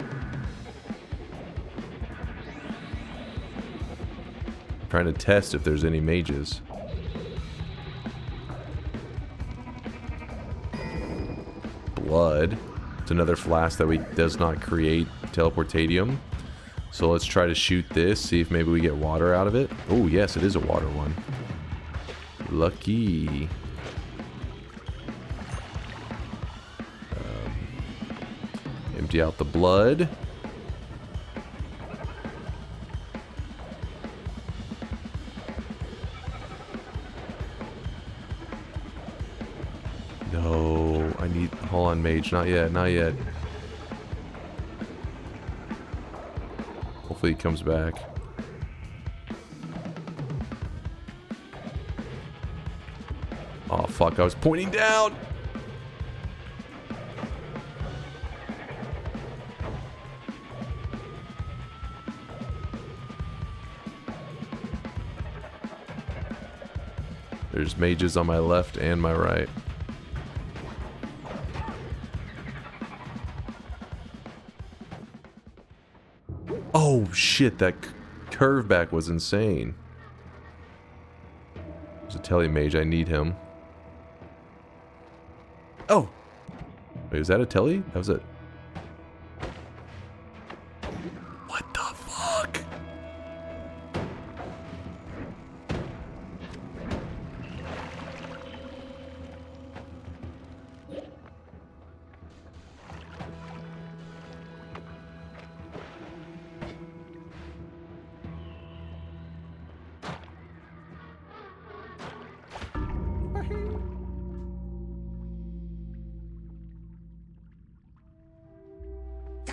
S1: Trying to test if there's any mages. Blood. It's another flask that does not create teleportadium. So let's try to shoot this. See if maybe we get water out of it. Oh yes, it is a water one. Lucky. Empty out the blood. No, I need... Hold on, mage. Not yet, not yet. Hopefully he comes back. Oh, fuck. I was pointing down. There's mages on my left and my right. Oh, shit. That curve back was insane. There's a tele mage. I need him. Oh! Wait, was that a telly? That was it. What the fuck?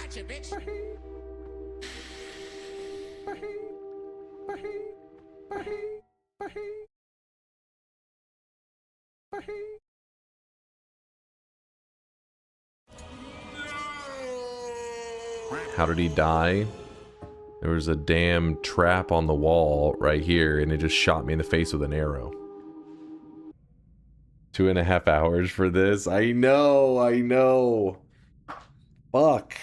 S4: Gotcha, bitch.
S1: How did he die? There was a damn trap on the wall right here, and it just shot me in the face with an arrow. 2.5 hours for this? I know. Fuck.